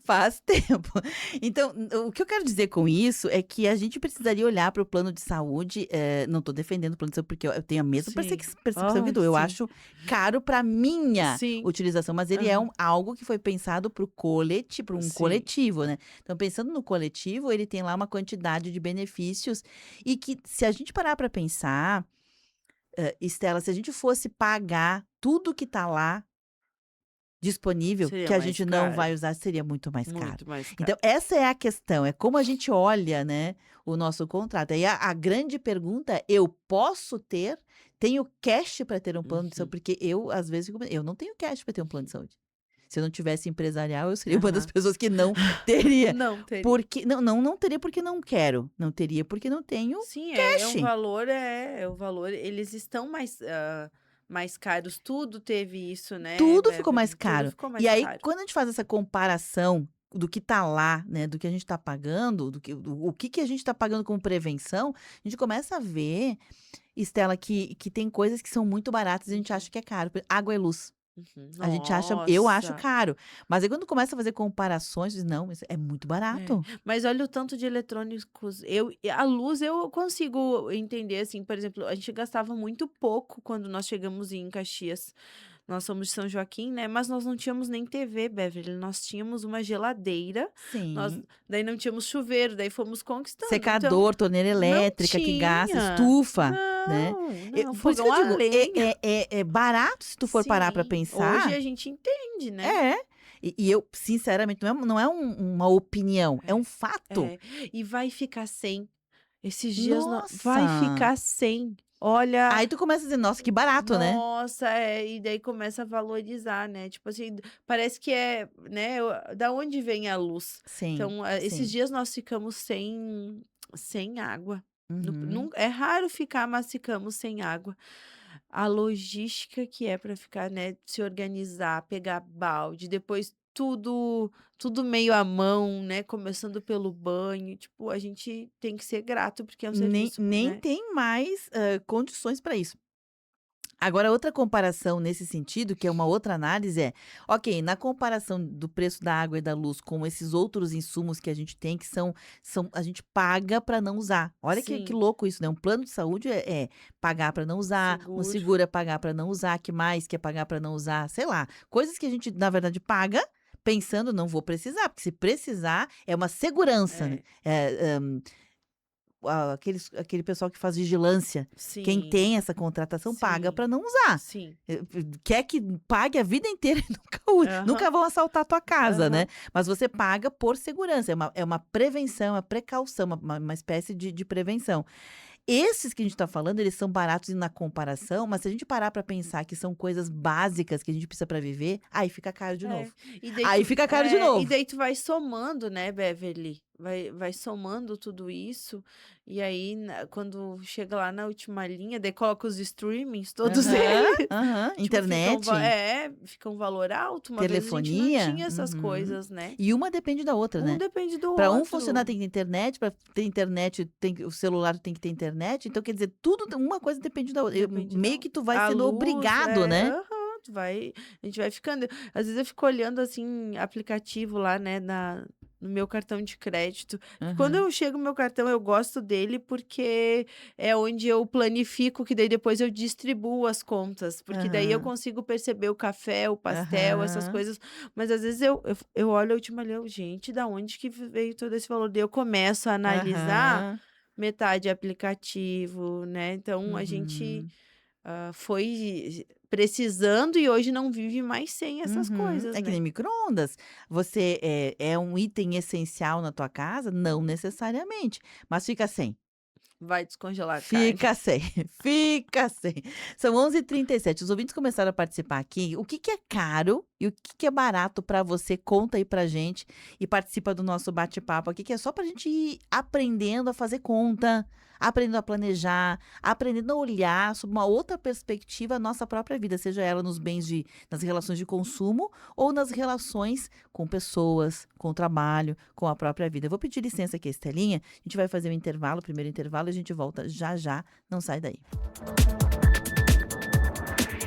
faz tempo. Então, o que eu quero dizer com isso é que a gente precisaria olhar para o plano de saúde, não estou defendendo o plano de saúde, porque eu tenho a mesma Sim. percepção que Ai, tu, eu sim. acho caro para minha Sim. utilização, mas ele é Aham. algo que foi pensado para um Sim. coletivo, né. Então pensando no coletivo, ele tem lá uma quantidade de benefícios e que se a gente parar para pensar, Estela, se a gente fosse pagar tudo que está lá disponível, Seria que a mais gente não caro, vai usar, seria muito mais caro. muito mais Então caro. essa é a questão, é como a gente olha, né, o nosso contrato. Aí a grande pergunta é: eu posso ter, tenho cash para ter um plano de saúde? Uhum. Porque eu, às vezes, eu não tenho cash para ter um plano de saúde. Se eu não tivesse empresarial, eu seria uma das Aham. pessoas que não teria. Não teria. Porque não teria porque não quero, não teria porque não tenho Sim, é um cash. valor é o valor eles estão mais, mais caros, tudo teve isso, né, Tudo ficou mais Beverly, tudo caro. ficou E mais aí, caro. quando a gente faz essa comparação do que tá lá, né, do que a gente tá pagando, o que a gente tá pagando como prevenção, a gente começa a ver, Estela, que tem coisas que são muito baratas e a gente Uhum, acha que é caro. A água e luz. uhum. Eu acho Nossa! caro. Mas aí quando começa a fazer comparações, diz, não, isso é muito É, barato. mas olha o tanto de eletrônicos a luz eu consigo entender, assim, por exemplo, a gente gastava muito pouco quando nós chegamos em Caxias. Nós somos de São Joaquim, né, mas nós não tínhamos nem TV, Beverly, nós tínhamos uma geladeira, nós Sim. daí não tínhamos chuveiro, daí fomos conquistando, então Secador, torneira não elétrica que gasta, tinha. estufa, né. Não, não, Por isso que fogão eu a digo, lenha. é barato se tu for parar para Sim, hoje pensar. a gente entende, né. É. E eu, sinceramente, não é uma opinião, é um fato. É, e vai ficar sem. Esses dias nó vai Nossa! ficar sem. Olha, Aí tu começa a dizer, nossa, que barato, né? nossa, e daí começa a valorizar, né, tipo assim, parece que é, né, da onde vem a luz? Sim, Então, esses sim. dias nós ficamos sem água. Uhum. É raro ficar, mas ficamos sem água. A logística que é para ficar, né, se organizar, pegar balde, depois tudo meio à mão, né, começando pelo banho, tipo, a gente tem que ser grato, porque é um Nem, serviço, nem né. tem mais condições para isso. Agora, outra comparação nesse sentido, que é uma outra análise, é: ok, na comparação do preço da água e da luz com esses outros insumos que a gente tem, que a gente paga para não usar. Olha que Sim, louco isso, né? Um plano de saúde é pagar para não usar, um seguro. seguro é pagar para não usar, que mais que é pagar para não usar, sei lá. Coisas que a gente, na verdade, paga pensando, não vou precisar, porque se precisar, é uma segurança, né? É, Aquele pessoal que faz vigilância, quem sim, tem essa contratação paga sim, para não usar. sim. Quer que pague a vida inteira e nunca use. Aham, Nunca vão assaltar a tua casa, né. aham. Mas você paga por segurança, é uma prevenção, é uma precaução, uma espécie de prevenção. Esses que a gente está falando, eles são baratos na comparação, mas se a gente parar para pensar que são coisas básicas que a gente precisa para viver, aí fica caro de É, novo. Aí fica caro de e novo. daí tu vai somando, né, Beverly, vai somando tudo isso, e aí quando chega lá na última linha, daí coloca os streamings, todos Aham, eles, aham. tipo, Internet. fica um valor alto, uma vez a gente não Telefonia? tinha essas Uhum. coisas, né. E uma depende da outra, Um né. depende do Para um funcionar outro. tem que ter internet, para ter internet tem que o celular tem que ter internet, então quer dizer, tudo uma coisa depende da outra. Depende Meio da que tu vai a sendo luz, obrigado, né. aham, a gente vai ficando às vezes eu fico olhando, assim, aplicativo lá, né, no meu cartão de crédito, que quando Aham, eu chego o meu cartão eu gosto dele, porque é onde eu planifico, que daí depois eu distribuo as contas, porque daí eu aham, consigo perceber o café, o pastel, essas aham, coisas, mas às vezes eu olho a última ali, eu: "Gente, da onde que veio todo esse valor?" Daí eu começo a analisar, aham. metade é aplicativo, né, então a gente Uhum, foi precisando e hoje não vive mais sem essas uhum. coisas, É que né. nem micro-ondas. Você é um item essencial na tua casa? Não necessariamente, mas fica sem. Vai descongelar a carne. Fica sem, fica sem. São 11h37. Os ouvintes começaram a participar aqui. O que que é caro e o que que é barato para você? Conta aí pra gente e participa do nosso bate-papo aqui, que é só pra gente ir aprendendo a fazer conta, aprendendo a planejar, aprendendo a olhar sob uma outra perspectiva a nossa própria vida, seja ela nas relações de consumo ou nas relações com pessoas, com o trabalho, com a própria vida. Eu vou pedir licença aqui, Estelinha. A gente vai fazer um intervalo, o primeiro intervalo, e a gente volta já já. Não sai daí.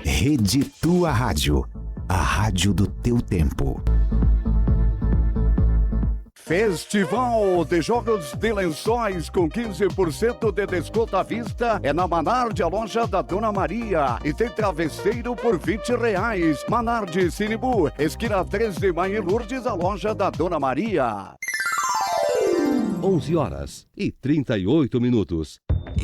Rede Tua Rádio, a rádio do teu tempo. Festival de Jogos de Lençóis com 15% de desconto à vista é na Manard, a loja da Dona Maria. E tem travesseiro por R$ 20. Manard Sinibu, esquina 3 de Maio em Lourdes, a loja da Dona Maria. 11h38.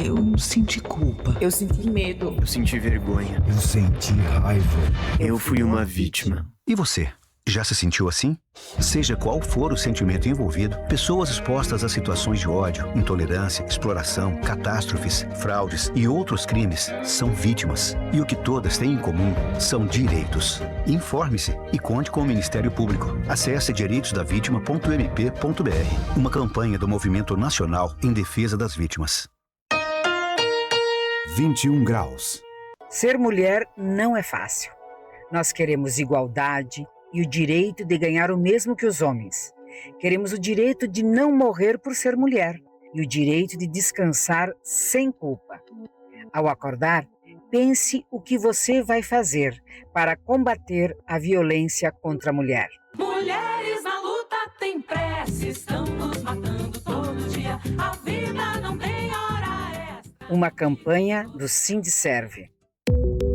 Eu senti culpa. Eu senti medo. Eu senti vergonha. Eu senti raiva. Eu fui uma vítima. E você? Já se sentiu assim? Seja qual for o sentimento envolvido, pessoas expostas a situações de ódio, intolerância, exploração, catástrofes, fraudes e outros crimes são vítimas. E o que todas têm em comum são direitos. Informe-se e conte com o Ministério Público. Acesse direitosdavitima.mp.br. Uma campanha do Movimento Nacional em Defesa das Vítimas. 21 graus. Ser mulher não é fácil. Nós queremos igualdade e o direito de ganhar o mesmo que os homens. Queremos o direito de não morrer por ser mulher e o direito de descansar sem culpa. Ao acordar, pense o que você vai fazer para combater a violência contra a mulher. Mulheres na luta têm pressa, estão nos matando todo dia. A vida não tem hora extra. Uma campanha do Sindserve.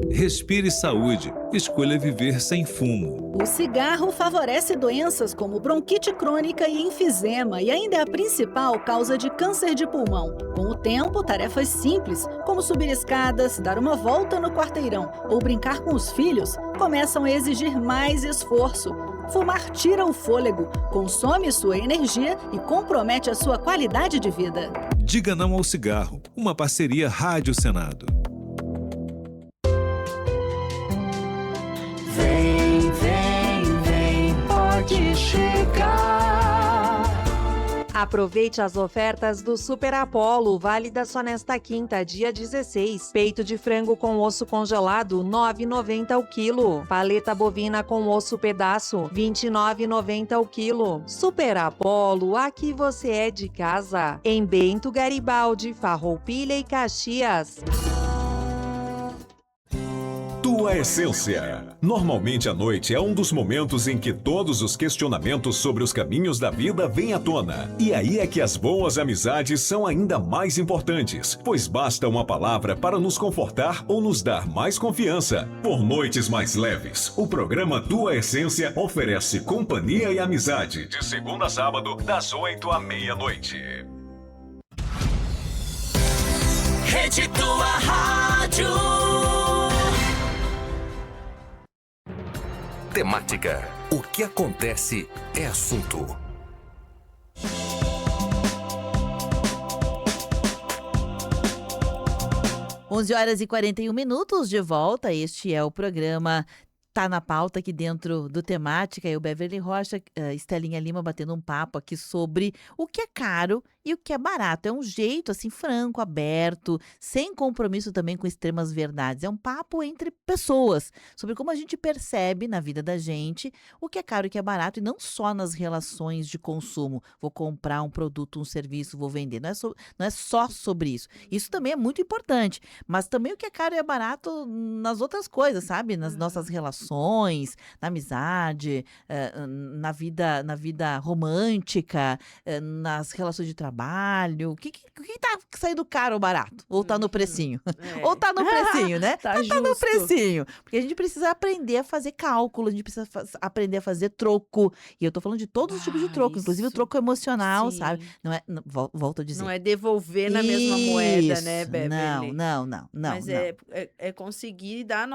Respire saúde. Escolha viver sem fumo. O cigarro favorece doenças como bronquite crônica e enfisema e ainda é a principal causa de câncer de pulmão. Com o tempo, tarefas simples, como subir escadas, dar uma volta no quarteirão ou brincar com os filhos, começam a exigir mais esforço. Fumar tira o fôlego, consome sua energia e compromete a sua qualidade de vida. Diga não ao cigarro. Uma parceria Rádio Senado. Aproveite as ofertas do Super Apollo, válida só nesta quinta, dia 16. Peito de frango com osso congelado, R$ 9,90 o quilo. Paleta bovina com osso pedaço, R$ 29,90 o quilo. Super Apollo, aqui você é de casa. Em Bento, Garibaldi, Farroupilha e Caxias. Tua Essência. Normalmente a noite é um dos momentos em que todos os questionamentos sobre os caminhos da vida vêm à tona. E aí é que as boas amizades são ainda mais importantes, pois basta uma palavra para nos confortar ou nos dar mais confiança. Por noites mais leves, o programa Tua Essência oferece companhia e amizade, de segunda a sábado, das 8 à meia-noite. Rede Tua Rádio. Temática. O que acontece é assunto. Onze horas e 41 minutos de volta. Este é o programa Tá na Pauta aqui dentro do Temática. Eu, Beverly Rocha, Estelinha Lima batendo um papo aqui sobre o que é caro e o que é barato. É um jeito assim franco, aberto, sem compromisso também com extremas verdades. É um papo entre pessoas sobre como a gente percebe na vida da gente o que é caro e o que é barato, e não só nas relações de consumo. Vou comprar um produto, um serviço, vou vender. Não é só sobre isso. Isso também é muito importante, mas também o que é caro e é barato nas outras coisas, sabe? Nas nossas relações, na amizade, na vida romântica, nas relações de trabalho. O que tá saindo caro ou barato? Ou tá no precinho? Ou tá no precinho, né? Tá Tá no justo. precinho. Porque a gente precisa aprender a fazer cálculo, a gente precisa aprender a fazer troco. E eu tô falando de todos os tipos de troco, inclusive o isso. troco emocional, Sim. sabe? Não é, volto a dizer. Não é devolver na mesma moeda, né, Isso, Beverly? Não. Mas é conseguir dar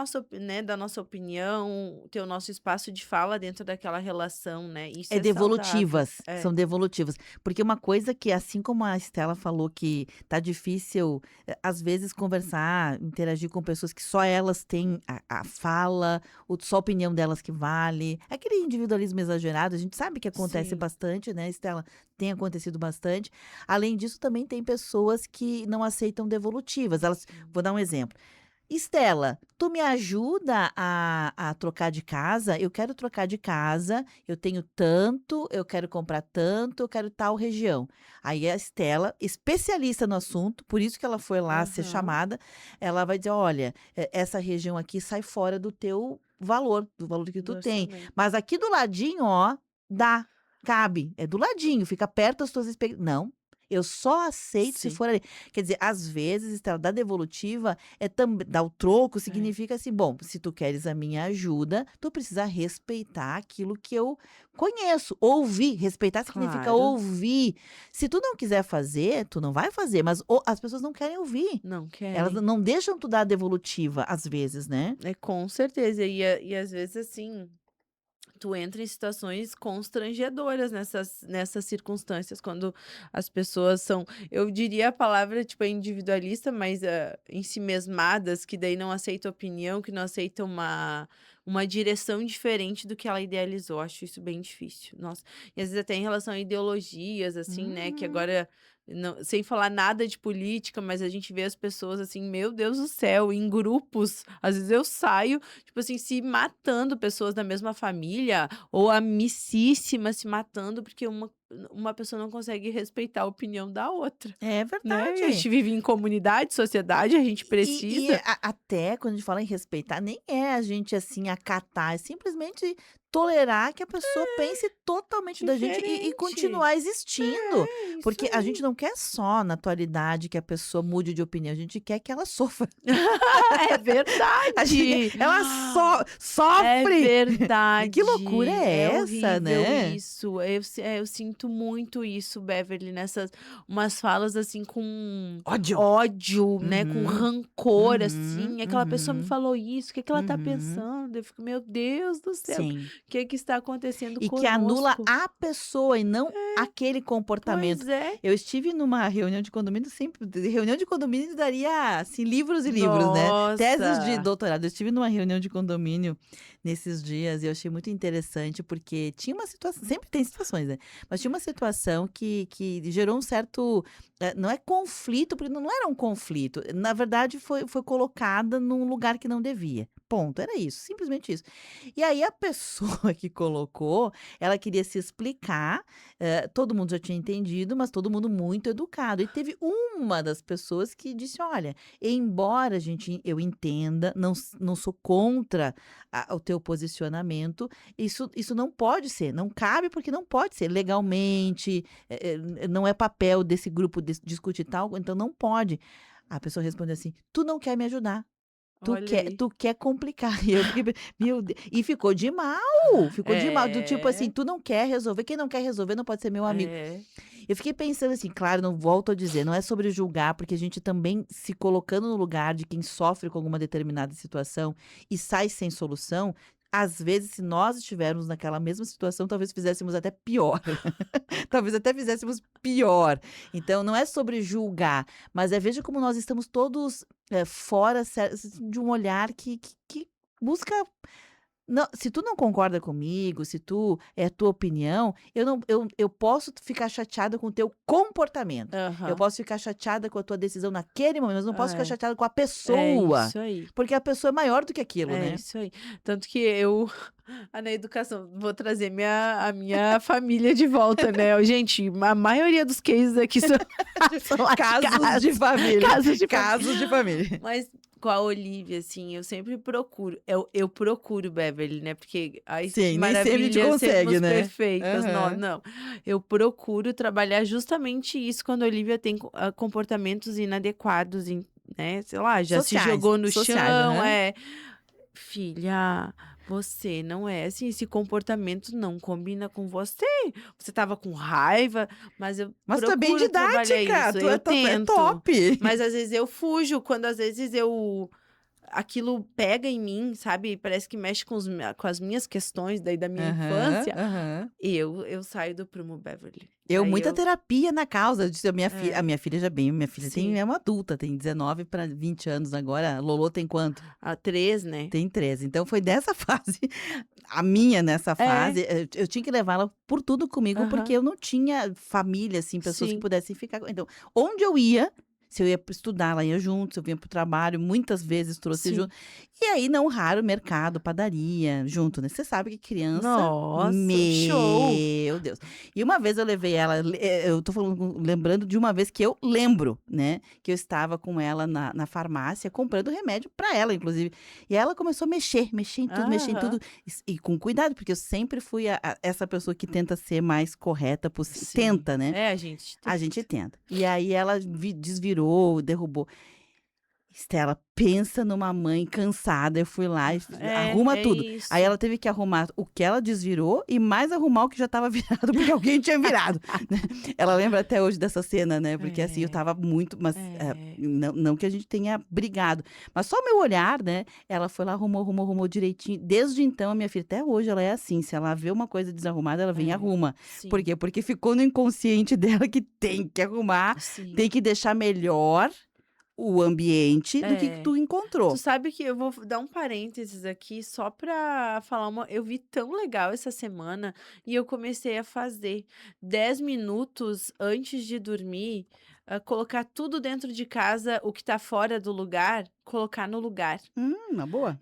da nossa opinião, ter o nosso espaço de fala dentro daquela relação, né? Isso É devolutivas, saudável. são devolutivas. Porque uma coisa que, assim como a Estela falou que tá difícil, às vezes, conversar, interagir com pessoas que só elas têm a fala, só a opinião delas que vale. Aquele individualismo exagerado, a gente sabe que acontece Sim. bastante, né, Estela? Tem acontecido bastante. Além disso, também tem pessoas que não aceitam devolutivas. Vou dar um exemplo. Estela, tu me ajuda a trocar de casa? Eu quero trocar de casa, eu tenho tanto, eu quero comprar tanto, eu quero tal região. Aí a Estela, especialista no assunto, por isso que ela foi lá ser chamada, ela vai dizer, olha, essa região aqui sai fora do teu valor, do valor que tu tem. orçamento. Mas aqui do ladinho, ó, dá, cabe, é do ladinho, fica perto das tuas expectativas. Não. Eu só aceito se Sim. for ali. Quer dizer, às vezes, Estela, dar devolutiva dar o troco significa assim, bom, se tu queres a minha ajuda, tu precisa respeitar aquilo que eu conheço. Ouvir, respeitar significa Claro. ouvir. Se tu não quiser fazer, tu não vai fazer, mas as pessoas não querem ouvir. Não querem. Elas não deixam tu dar a devolutiva, às vezes, né? Com certeza. E às vezes, assim, tu entra em situações constrangedoras nessas circunstâncias, quando as pessoas são, eu diria a palavra, tipo, é individualista, mas ensimesmadas, que daí não aceitam opinião, que não aceitam uma direção diferente do que ela idealizou. Acho isso bem difícil. Nossa. E às vezes até em relação a ideologias, assim, né? Que agora, sem falar nada de política, mas a gente vê as pessoas assim, meu Deus do céu, em grupos. Às vezes eu saio, tipo assim, se matando, pessoas da mesma família, ou amicíssimas se matando, porque uma pessoa não consegue respeitar a opinião da outra. É Né? verdade. A gente vive em comunidade, sociedade, a gente E precisa. até quando a gente fala em respeitar, nem é a gente assim acatar, é simplesmente tolerar que a pessoa pense totalmente da gente e Diferente. continuar existindo. Isso Porque a aí. gente não quer só na atualidade que a pessoa mude de opinião, a gente quer que ela sofra. É verdade. Ela É sofre. verdade. Que loucura é essa, horrível né? isso. Eu sinto muito isso, Beverly, nessas umas falas assim com ódio, né? Com Uhum. rancor, Uhum, assim. Aquela pessoa me uhum. falou isso, o que ela tá Uhum. pensando? Eu fico, meu Deus do céu. Sim. que está acontecendo E que conosco. anula a pessoa e não aquele comportamento. Pois é. Eu estive numa reunião de condomínio, sempre. Reunião de condomínio daria assim, livros e livros, né? Teses de Nossa. doutorado. Eu estive numa reunião de condomínio nesses dias e eu achei muito interessante, porque tinha uma situação. Sempre tem situações, né? Mas tinha uma situação que gerou um certo. Não é conflito, porque não era um conflito. Na verdade, foi colocada num lugar que não devia. Ponto. Era isso, simplesmente isso. E aí a pessoa que colocou, ela queria se explicar, todo mundo já tinha entendido, mas todo mundo muito educado. E teve uma das pessoas que disse: olha, embora eu entenda, não sou contra o teu posicionamento, isso não pode ser, não cabe porque não pode ser legalmente, não é papel desse grupo discutir tal, então não pode. A pessoa respondeu assim: tu não quer me ajudar. Olha aí. Tu quer complicar. E eu fiquei, meu Deus. E ficou de mal. Ficou de mal. Do tipo assim, tu não quer resolver. Quem não quer resolver não pode ser meu amigo. Eu fiquei pensando assim, claro, não volto a dizer, não é sobre julgar, porque a gente também se colocando no lugar de quem sofre com alguma determinada situação e sai sem solução. Às vezes, se nós estivermos naquela mesma situação, talvez fizéssemos até pior. Talvez até fizéssemos pior. Então, não é sobre julgar, mas veja como nós estamos todos fora de um olhar que busca. Não, se tu não concorda comigo, se é a tua opinião, eu posso ficar chateada com o teu comportamento. Eu posso ficar chateada com a tua decisão naquele momento, mas não posso ficar chateada com a É pessoa. isso aí. Porque a pessoa é maior do que aquilo, É né? isso aí. Tanto que na educação, vou trazer a minha família de volta, né? Gente, a maioria dos cases aqui são Casos de família. Casos de Casos de família. Mas com a Olivia, assim, eu sempre procuro. Eu procuro, Beverly, né? Porque ai, Sim, que nem sempre a gente maravilha, consegue, sermos né? perfeitas. Aham. Não. Eu procuro trabalhar justamente isso quando a Olivia tem comportamentos inadequados, né? Sei lá, já se jogou no Sociais, chão, aham. Filha, você não é assim, esse comportamento não combina com você. Você tava com raiva, mas eu Mas tu é bem procuro trabalhar didática, isso. tu Eu é tento, top. mas às vezes eu fujo, quando às vezes aquilo pega em mim, sabe? Parece que mexe com as minhas questões daí da minha Aham, infância. aham. E eu saio do prumo, Beverly. Eu, Aí muita terapia na causa. A É, minha filha minha filha sim. é uma adulta, tem 19 para 20 anos agora. A Lolo tem quanto? A 3, né? Tem 13. Então foi dessa fase, a minha nessa fase, eu tinha que levá-la por tudo comigo, porque Aham. eu não tinha família, assim, pessoas que Sim. pudessem ficar. Então, onde eu ia, se eu ia para estudar, ela ia junto, se eu vinha para o trabalho, muitas vezes trouxe Sim. junto. E aí, não raro, mercado, padaria, junto, né? Você sabe que criança, Nossa, show! meu Deus. E uma vez eu levei ela, eu tô lembrando de uma vez que eu lembro, né? Que eu estava com ela na farmácia, comprando remédio para ela, inclusive. E ela começou a mexer em tudo. E com cuidado, porque eu sempre fui essa pessoa que tenta ser mais correta possível. Sim. Tenta, né? A gente A gente tenta. E aí ela desvirou, derrubou. Estela, pensa numa mãe cansada. Eu fui lá e arruma tudo. Isso. Aí ela teve que arrumar o que ela desvirou e mais arrumar o que já estava virado, porque alguém tinha virado. Né? Ela lembra até hoje dessa cena, né? Porque assim, eu tava muito. Mas não que a gente tenha brigado. Mas só o meu olhar, né? Ela foi lá, arrumou direitinho. Desde então, a minha filha, até hoje, ela é assim. Se ela vê uma coisa desarrumada, ela vem e arruma. Sim. Por quê? Porque ficou no inconsciente dela que tem que arrumar, Sim. tem que deixar melhor o ambiente do que tu encontrou. Tu sabe que eu vou dar um parênteses aqui só pra falar eu vi tão legal essa semana e eu comecei a fazer 10 minutos antes de dormir, colocar tudo dentro de casa, o que tá fora do lugar, colocar no lugar. Uma boa.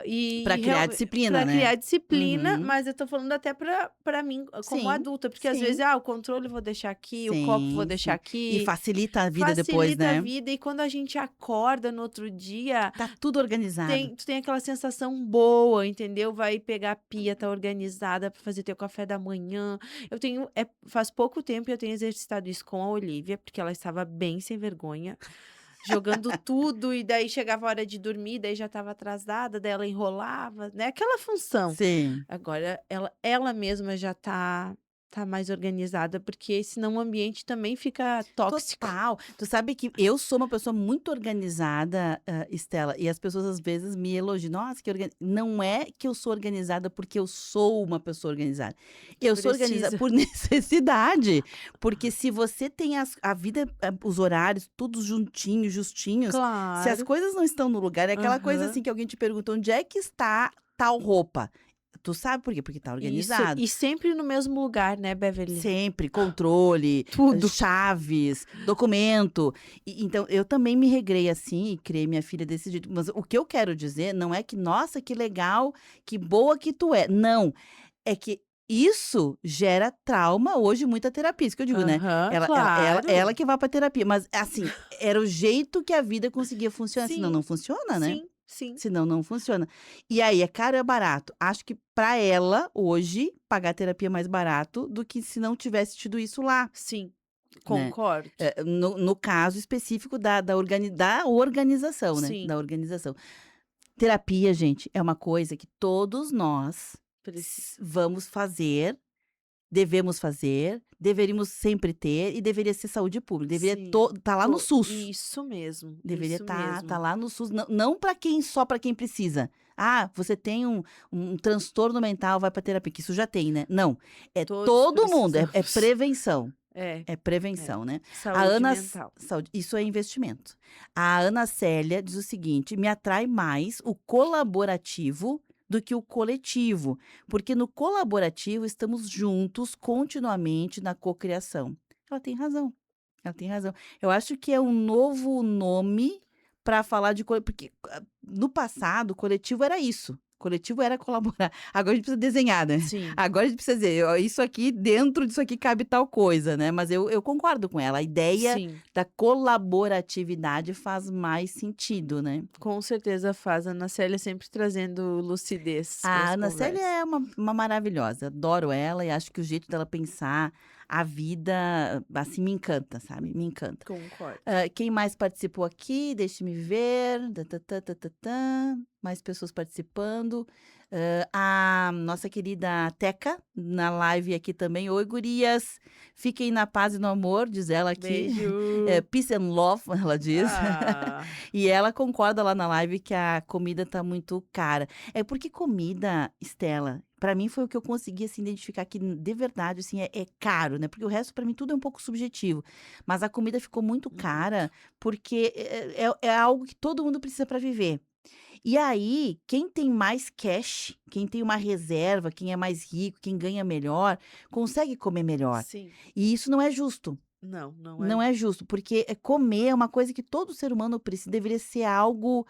E Pra criar disciplina, pra né? criar disciplina, Uhum. mas eu tô falando até pra mim, como Sim, adulta, porque às sim. vezes, o controle eu vou deixar aqui, o copo vou deixar aqui. E facilita a vida depois, Facilita né? a vida, e quando a gente acorda no outro dia, Tá tudo organizado. tu tem aquela sensação boa, entendeu? Vai pegar a pia, tá organizada pra fazer teu café da manhã. Faz pouco tempo eu tenho exercitado isso com a Olivia, porque ela estava bem sem vergonha, jogando tudo, e daí chegava a hora de dormir, daí já estava atrasada, daí ela enrolava, né? Aquela função. Sim. Agora, ela mesma já tá tá mais organizada, porque senão o ambiente também fica tóxico. Total. Tu sabe que eu sou uma pessoa muito organizada, Estela, e as pessoas às vezes me elogiam. Nossa, que não é que eu sou organizada porque eu sou uma pessoa organizada. Eu sou organizada Precisa. por necessidade. Porque se você tem a vida, os horários, tudo justinhos, se as Claro. coisas não estão no lugar, é aquela coisa Aham. assim que alguém te pergunta onde é que está tal roupa. Tu sabe por quê? Porque tá Isso, organizado. e sempre no mesmo lugar, né, Beverly? Sempre, controle, Tudo. chaves, documento. Então, eu também me regrei assim e criei minha filha desse jeito. Mas o que eu quero dizer não é que, nossa, que legal, que boa que tu é. Não, é que isso gera trauma hoje, muita terapia. Isso que eu digo, né? Aham, Ela claro. que vai pra terapia. Mas, assim, era o jeito que a vida conseguia funcionar. Senão Sim, não funciona, né? sim. Senão não funciona. E aí, é caro ou é barato? Acho que pra ela, hoje, pagar terapia é mais barato do que se não tivesse tido isso lá, Sim, né? concordo. No caso específico da organização, né? Sim. Da organização. Terapia, gente, é uma coisa que todos nós vamos fazer, devemos fazer, deveríamos sempre ter e deveria ser saúde pública. Deveria Sim. estar lá no SUS. Isso mesmo. Deveria isso estar mesmo. lá no SUS, não só para quem precisa. Ah, você tem um transtorno mental, vai para terapia, que isso já tem, né? Não, é Todos todo mundo, é precisamos. prevenção. É, É prevenção, né? A saúde Ana, mental. isso é investimento. A Ana Célia diz o seguinte: me atrai mais o colaborativo do que o coletivo, porque no colaborativo estamos juntos continuamente na cocriação. Ela tem razão. Ela tem razão. Eu acho que é um novo nome para falar de porque no passado o coletivo era isso. O coletivo era colaborar. Agora a gente precisa desenhar, né? Sim. Agora a gente precisa dizer, ó, isso aqui, dentro disso aqui cabe tal coisa, né? Mas eu concordo com ela. A ideia Sim, da colaboratividade faz mais sentido, né? com certeza faz. A Ana Célia sempre trazendo lucidez para A as Ana Célia conversas. é uma maravilhosa. Adoro ela e acho que o jeito dela pensar a vida, assim, me encanta, sabe? Me encanta. Concordo. Quem mais participou aqui? Deixe-me ver. Mais pessoas participando. A nossa querida Teca, na live aqui também. Oi, gurias. Fiquem na paz e no amor, diz ela aqui. Beijo. Peace and love, ela diz. Ah, E ela concorda lá na live que a comida tá muito cara. É porque comida, Estela, pra mim foi o que eu consegui assim, identificar que de verdade assim, é caro, né? Porque o resto pra mim tudo é um pouco subjetivo. Mas a comida ficou muito cara porque é algo que todo mundo precisa pra viver. E aí, quem tem mais cash, quem tem uma reserva, quem é mais rico, quem ganha melhor, consegue comer melhor. sim. E isso não é justo. Não Não é justo, porque comer é uma coisa que todo ser humano precisa, deveria ser algo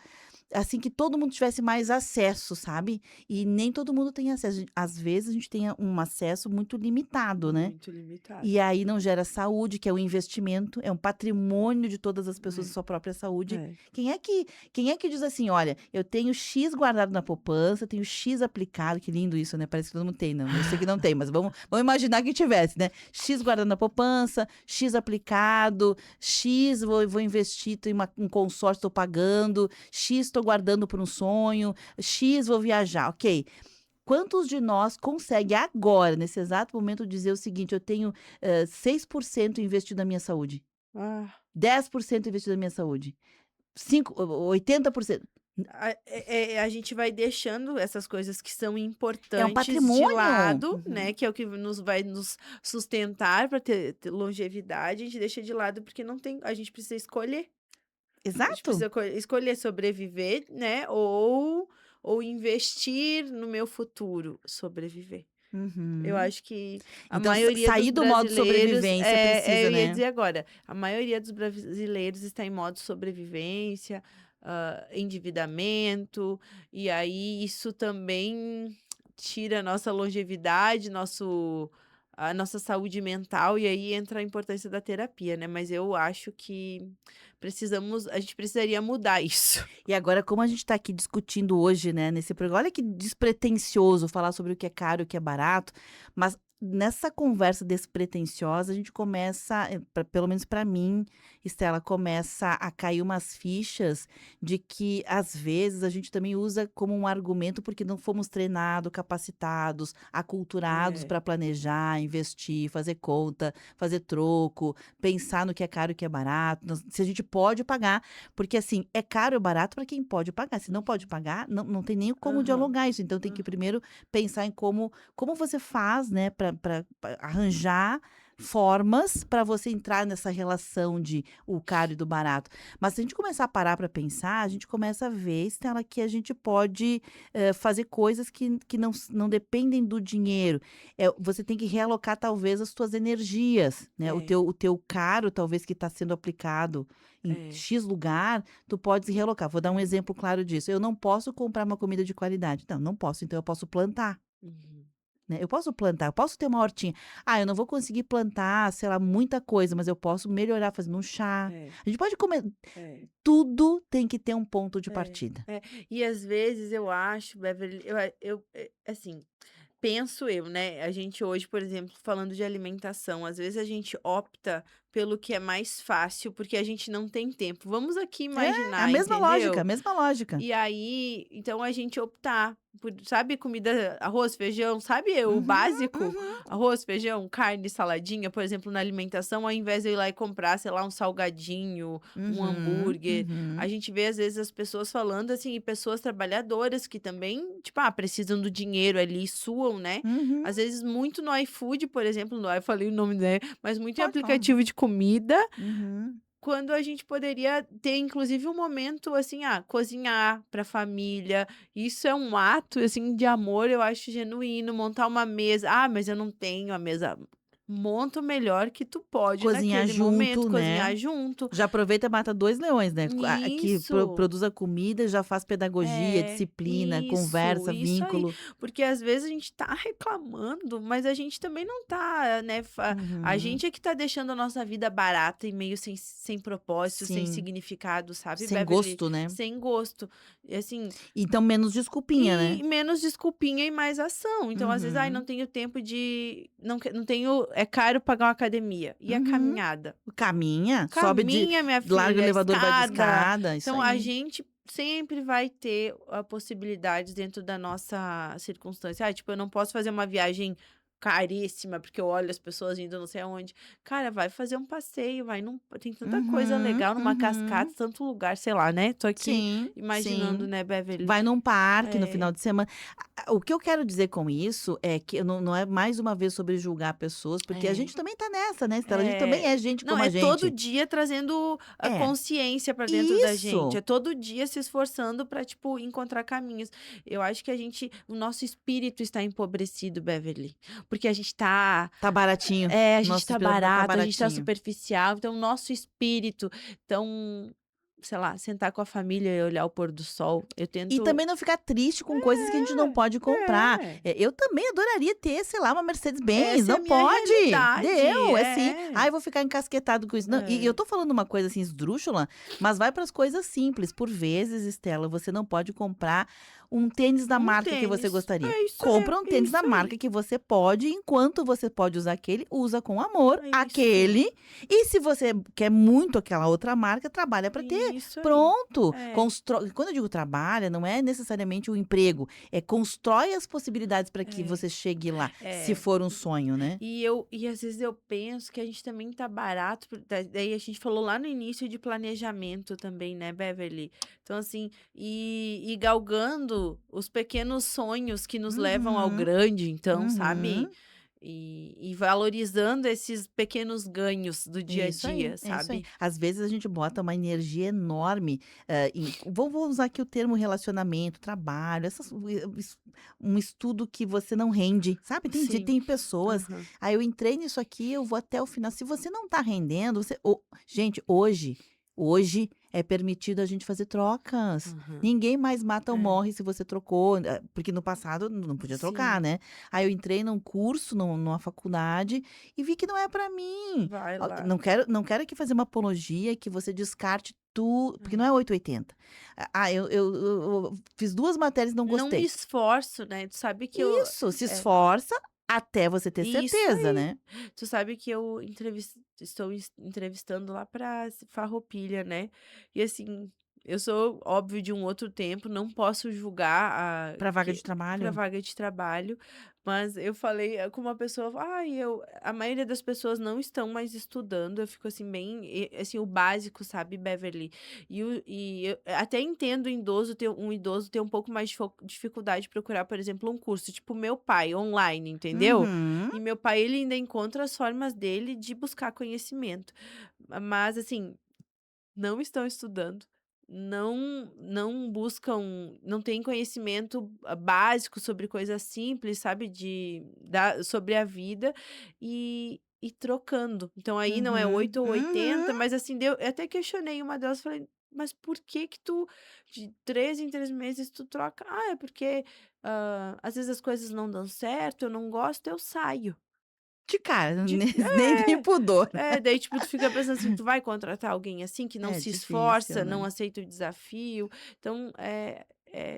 assim que todo mundo tivesse mais acesso, sabe? E nem todo mundo tem acesso. Às vezes a gente tem um acesso muito limitado, né? Muito limitado. E aí não gera saúde, que é um investimento, é um patrimônio de todas as pessoas, a sua própria saúde. É. Quem é que diz assim, olha, eu tenho X guardado na poupança, tenho X aplicado, que lindo isso, né? Parece que todo mundo tem, não, eu sei que não tem, mas vamos imaginar que tivesse, né? X guardado na poupança, X aplicado, X vou investir, tem um consórcio, estou pagando, X estou guardando por um sonho, X vou viajar, ok. Quantos de nós consegue agora, nesse exato momento, dizer o seguinte, eu tenho 6% investido na minha saúde, Ah, 10% investido na minha saúde, 80%. a gente vai deixando essas coisas que são importantes É um de patrimônio. lado, Uhum. né? Que é o que vai nos sustentar para ter longevidade. A gente deixa de lado porque não tem. A gente precisa escolher. A gente Exato. precisa escolher sobreviver, né? Ou investir no meu futuro, sobreviver. Eu Uhum. acho que a Então, maioria sair dos do modo brasileiros sobrevivência precisa, eu ia né? dizer agora, a maioria dos brasileiros está em modo sobrevivência, endividamento, e aí isso também tira a nossa longevidade, a nossa saúde mental, e aí entra a importância da terapia, né? Mas eu acho que a gente precisaria mudar isso. E agora, como a gente está aqui discutindo hoje, né, nesse programa, olha que despretensioso falar sobre o que é caro e o que é barato, mas nessa conversa despretensiosa, a gente começa, pelo menos para mim, Estela, começa a cair umas fichas de que, às vezes, a gente também usa como um argumento porque não fomos treinados, capacitados, aculturados É. para planejar, investir, fazer conta, fazer troco, pensar no que é caro e o que é barato, se a gente pode pagar. Porque, assim, é caro ou barato para quem pode pagar. Se não pode pagar, não tem nem como Aham, dialogar isso. Então, tem que aham. primeiro pensar em como você faz, né, para arranjar formas para você entrar nessa relação de o caro e do barato. Mas se a gente começar a parar para pensar, a gente começa a ver, Stella, que a gente pode fazer coisas que não dependem do dinheiro. Você tem que realocar talvez as suas energias, né? O É. teu caro, talvez, que está sendo aplicado em É. X lugar, tu podes realocar. Vou dar um exemplo claro disso. Eu não posso comprar uma comida de qualidade. Não posso. Então eu posso plantar. Uhum. Né? Eu posso plantar, eu posso ter uma hortinha. Eu não vou conseguir plantar, sei lá, muita coisa, mas eu posso melhorar fazendo um chá. É. A gente pode comer. É. Tudo tem que ter um ponto de É. partida. É. E às vezes eu acho, Beverly, assim, penso eu, né? A gente hoje, por exemplo, falando de alimentação, às vezes a gente opta pelo que é mais fácil, porque a gente não tem tempo. Vamos aqui É a imaginar, mesma lógica, a entendeu? mesma lógica. E aí, então a gente optar por, sabe, comida, arroz, feijão, sabe, o Uhum, básico? uhum. Arroz, feijão, carne, saladinha, por exemplo, na alimentação, ao invés de eu ir lá e comprar, sei lá, um salgadinho, um Uhum, hambúrguer. uhum. A gente vê, às vezes, as pessoas falando assim, e pessoas trabalhadoras que também, tipo, precisam do dinheiro ali, suam, né? Uhum. Às vezes, muito no iFood, por exemplo, eu falei o nome, né? Mas muito em Pode falar. aplicativo de comida, Uhum. quando a gente poderia ter, inclusive, um momento, assim, cozinhar para a família. Isso é um ato, assim, de amor, eu acho genuíno. Montar uma mesa. Mas eu não tenho a mesa. Monta o melhor que tu pode Cozinhar naquele momento, junto, né? cozinhar junto. Já aproveita e mata 2 leões, né? Que Isso. produz a comida, já faz pedagogia, disciplina, conversa, Isso aí. vínculo. Porque às vezes a gente tá reclamando, mas a gente também não tá, né? A Uhum. gente é que tá deixando a nossa vida barata e meio sem propósito, sem Sim. significado, sabe, Sem Beverly? gosto, né? Sem gosto. E assim, Então, menos desculpinha, né? e menos desculpinha e mais ação. Então, às vezes, não Uhum. tenho tempo de. Não tenho. É caro pagar uma academia. E a Uhum. caminhada? Caminha, sobe Caminha, minha filha, larga o a elevador, vai de escada. escada, isso Então, a aí. gente sempre vai ter possibilidades dentro da nossa circunstância. Tipo, eu não posso fazer uma viagem caríssima, porque eu olho as pessoas indo não sei aonde. Cara, vai fazer um passeio, tem tanta coisa Uhum, legal numa uhum. cascata, tanto lugar, sei lá, né? Tô aqui Sim, imaginando, sim. né, Beverly? Vai num parque no É. final de semana. O que eu quero dizer com isso é que não é mais uma vez sobre julgar pessoas, porque a É. gente também tá nessa, né, Stella? A gente também é gente Não, como a todo gente. dia trazendo a É. consciência pra dentro da gente. Isso. É todo dia se esforçando pra, tipo, encontrar caminhos. Eu acho que o nosso espírito está empobrecido, Beverly. Porque a gente tá. Tá baratinho. A gente Nosso tá espírito barato, a gente tá baratinho. superficial. Então, o nosso espírito. Então, sei lá, sentar com a família e olhar o pôr do sol. Eu E tento. também não ficar triste com coisas que a gente não pode comprar. É. Eu também adoraria ter, sei lá, uma Mercedes-Benz. Essa é a Não minha pode. realidade. Deu, É. assim. Eu vou ficar encasquetado com isso. Não, e eu tô falando uma coisa assim esdrúxula, mas vai pras coisas simples. Por vezes, Estela, você não pode comprar um tênis da marca que você tênis. gostaria. É isso Compra aí, um tênis da isso aí. marca que você pode, enquanto você pode usar aquele, usa com amor É isso. aquele. E se você quer muito aquela outra marca, trabalha pra ter. Isso aí. Pronto. É. Quando eu digo trabalha, não é necessariamente o emprego, é constrói as possibilidades para que você chegue lá, se for um sonho, né? E às vezes eu penso que a gente também tá barato, daí a gente falou lá no início de planejamento também, né, Beverly? Então, assim, e galgando os pequenos sonhos que nos levam ao Uhum. grande, então, sabe? Uhum. E valorizando esses pequenos ganhos do dia a Isso aí, dia, é isso aí. sabe? Às vezes a gente bota uma energia enorme. Vou usar aqui o termo relacionamento, trabalho, um estudo que você não rende, sabe? Sim. Tem pessoas. Aham. Eu entrei nisso aqui, eu vou até o final. Se você não tá rendendo, gente, hoje é permitido a gente fazer trocas. Uhum. Ninguém mais mata ou É. morre se você trocou, porque no passado não podia trocar, Sim. né? Aí eu entrei num curso, numa faculdade, e vi que não é pra mim. Vai Ó, lá. Não quero aqui fazer uma apologia que você descarte tudo, porque não é 880. Eu fiz 2 matérias e não Não me gostei. esforço, né? Tu sabe que Isso, se esforça, Até você ter Isso certeza, aí. né? Tu sabe que eu estou entrevistando lá pra Farroupilha, né? E assim, eu sou, óbvio, de um outro tempo, não posso julgar Pra vaga de para trabalho? vaga de trabalho, mas eu falei com uma pessoa, a maioria das pessoas não estão mais estudando, eu fico assim, bem, assim, o básico, sabe, Beverly? E eu até entendo um idoso ter um pouco mais de dificuldade de procurar, por exemplo, um curso, tipo meu pai, online, entendeu? Uhum. E meu pai, ele ainda encontra as formas dele de buscar conhecimento. Mas, assim, não estão estudando, não buscam, não têm conhecimento básico sobre coisas simples, sabe, sobre a vida e trocando. Então aí não é Uhum. 8 ou Uhum. 80, mas assim, eu até questionei uma delas, falei, mas por que que tu, de 3 em 3 meses, tu troca? Ah, é porque às vezes as coisas não dão certo, eu não gosto, eu saio. De cara, De nem tem pudor. daí, tipo, tu fica pensando assim, tu vai contratar alguém assim, que não É se difícil, esforça, né? não aceita o desafio. Então,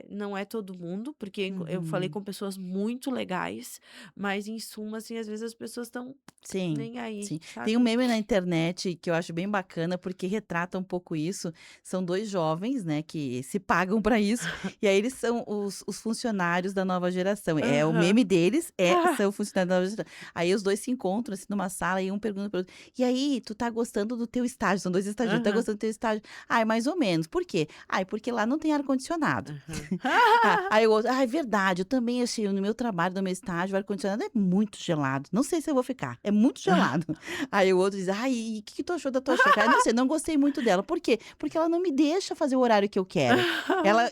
não é todo mundo, porque eu falei Uhum. com pessoas muito legais, mas em suma, assim, às vezes as pessoas estão Sim, nem aí, sim. Tem um sabe? meme na internet que eu acho bem bacana, porque retrata um pouco isso. São 2 jovens, né, que se pagam para isso, e aí eles são os funcionários da nova geração. É o Aham. meme deles são funcionários da nova geração. Aí os 2 se encontram, assim, numa sala e um pergunta para o outro: "E aí, tu tá gostando do teu estágio?" São 2 estagiários. "Tá Aham. gostando do teu estágio?" "Ai, mais ou menos." "Por quê?" "Ai, porque lá não tem ar-condicionado." Aham. Aí o outro: "Ah, é verdade, eu também achei no meu trabalho, no meu estágio, o ar-condicionado é muito gelado. Não sei se eu vou ficar, é muito gelado." Aí o outro diz: "Ai, e o que que tu achou da tua chefe?" "Ai, não sei, não gostei muito dela." "Por quê?" "Porque ela não me deixa fazer o horário que eu quero.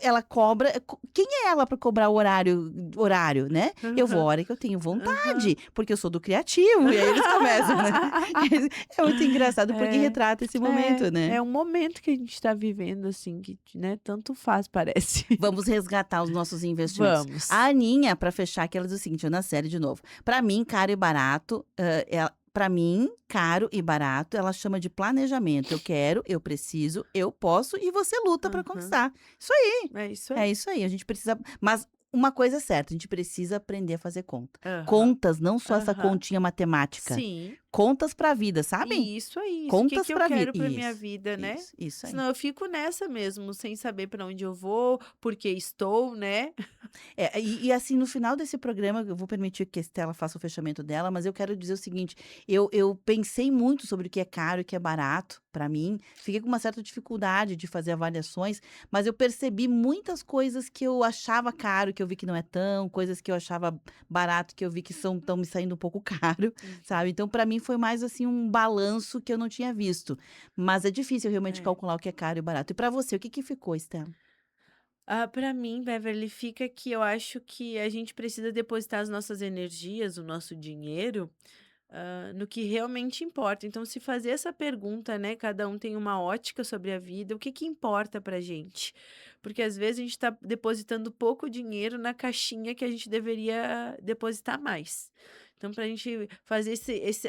Ela cobra quem é ela para cobrar o horário, né? Eu vou a Aham. hora que eu tenho Aham. vontade, porque eu sou do criativo." E aí eles começam, né? É muito engraçado, porque É, retrata esse momento, né? é um momento que a gente tá vivendo, assim, que, né, tanto faz, parece. Vamos resgatar os nossos investimentos. A Vamos. Aninha, para fechar, que ela diz o seguinte, na série de novo. Para mim, caro e barato, para mim, caro e barato, ela chama de planejamento. Eu quero, eu preciso, eu posso e você luta para Aham. conquistar. Isso aí. É isso É aí. isso aí. A gente precisa. Mas uma coisa é certa, a gente precisa aprender a fazer conta. Aham. Contas, não só essa Aham. continha matemática. Sim. Contas para a vida, sabe? Isso aí, isso. O que Contas que eu para a vida. quero pra minha Isso, vida, né? isso aí. Senão eu fico nessa mesmo, sem saber pra onde eu vou, porque estou, né? E assim, no final desse programa, eu vou permitir que a Estela faça o fechamento dela, mas eu quero dizer o seguinte: eu pensei muito sobre o que é caro e o que é barato para mim. Fiquei com uma certa dificuldade de fazer avaliações, mas eu percebi muitas coisas que eu achava caro, que eu vi que não é tão, coisas que eu achava barato, que eu vi que estão me saindo um pouco caro, sabe? Então, para mim, foi mais assim um balanço que eu não tinha visto. Mas é difícil realmente É. calcular o que é caro e barato. E para você, o que que ficou, Estela? Para mim, Beverly, fica que eu acho que a gente precisa depositar as nossas energias, o nosso dinheiro, no que realmente importa. Então, se fazer essa pergunta, né? Cada um tem uma ótica sobre a vida, o que que importa pra gente? Porque às vezes a gente está depositando pouco dinheiro na caixinha que a gente deveria depositar mais. Então, para a gente fazer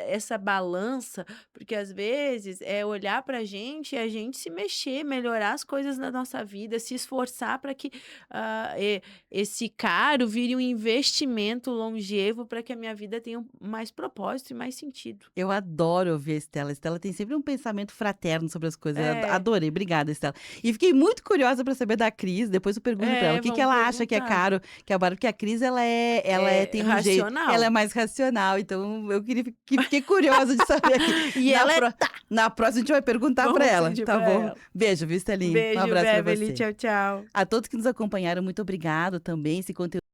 essa balança, porque às vezes é olhar para a gente e a gente se mexer, melhorar as coisas na nossa vida, se esforçar para que esse caro vire um investimento longevo para que a minha vida tenha mais propósito e mais sentido. Eu adoro ouvir a Estela. A Estela tem sempre um pensamento fraterno sobre as coisas. Eu É, adorei. Obrigada, Estela. E fiquei muito curiosa para saber da Cris. Depois eu pergunto para ela o que que vamos ela acha que é perguntar. caro, que é barato. Porque a Cris, tem um jeito, ela Racional. é mais racional. Então, fiquei curiosa de saber aqui. E ela Na próxima, a gente vai perguntar para Vamos ela, pedir tá pra bom? ela. Beijo, viu, Estelinha? Um Beijo, abraço para Beverly. você. Tchau, tchau. A todos que nos acompanharam, muito obrigado também. Esse conteúdo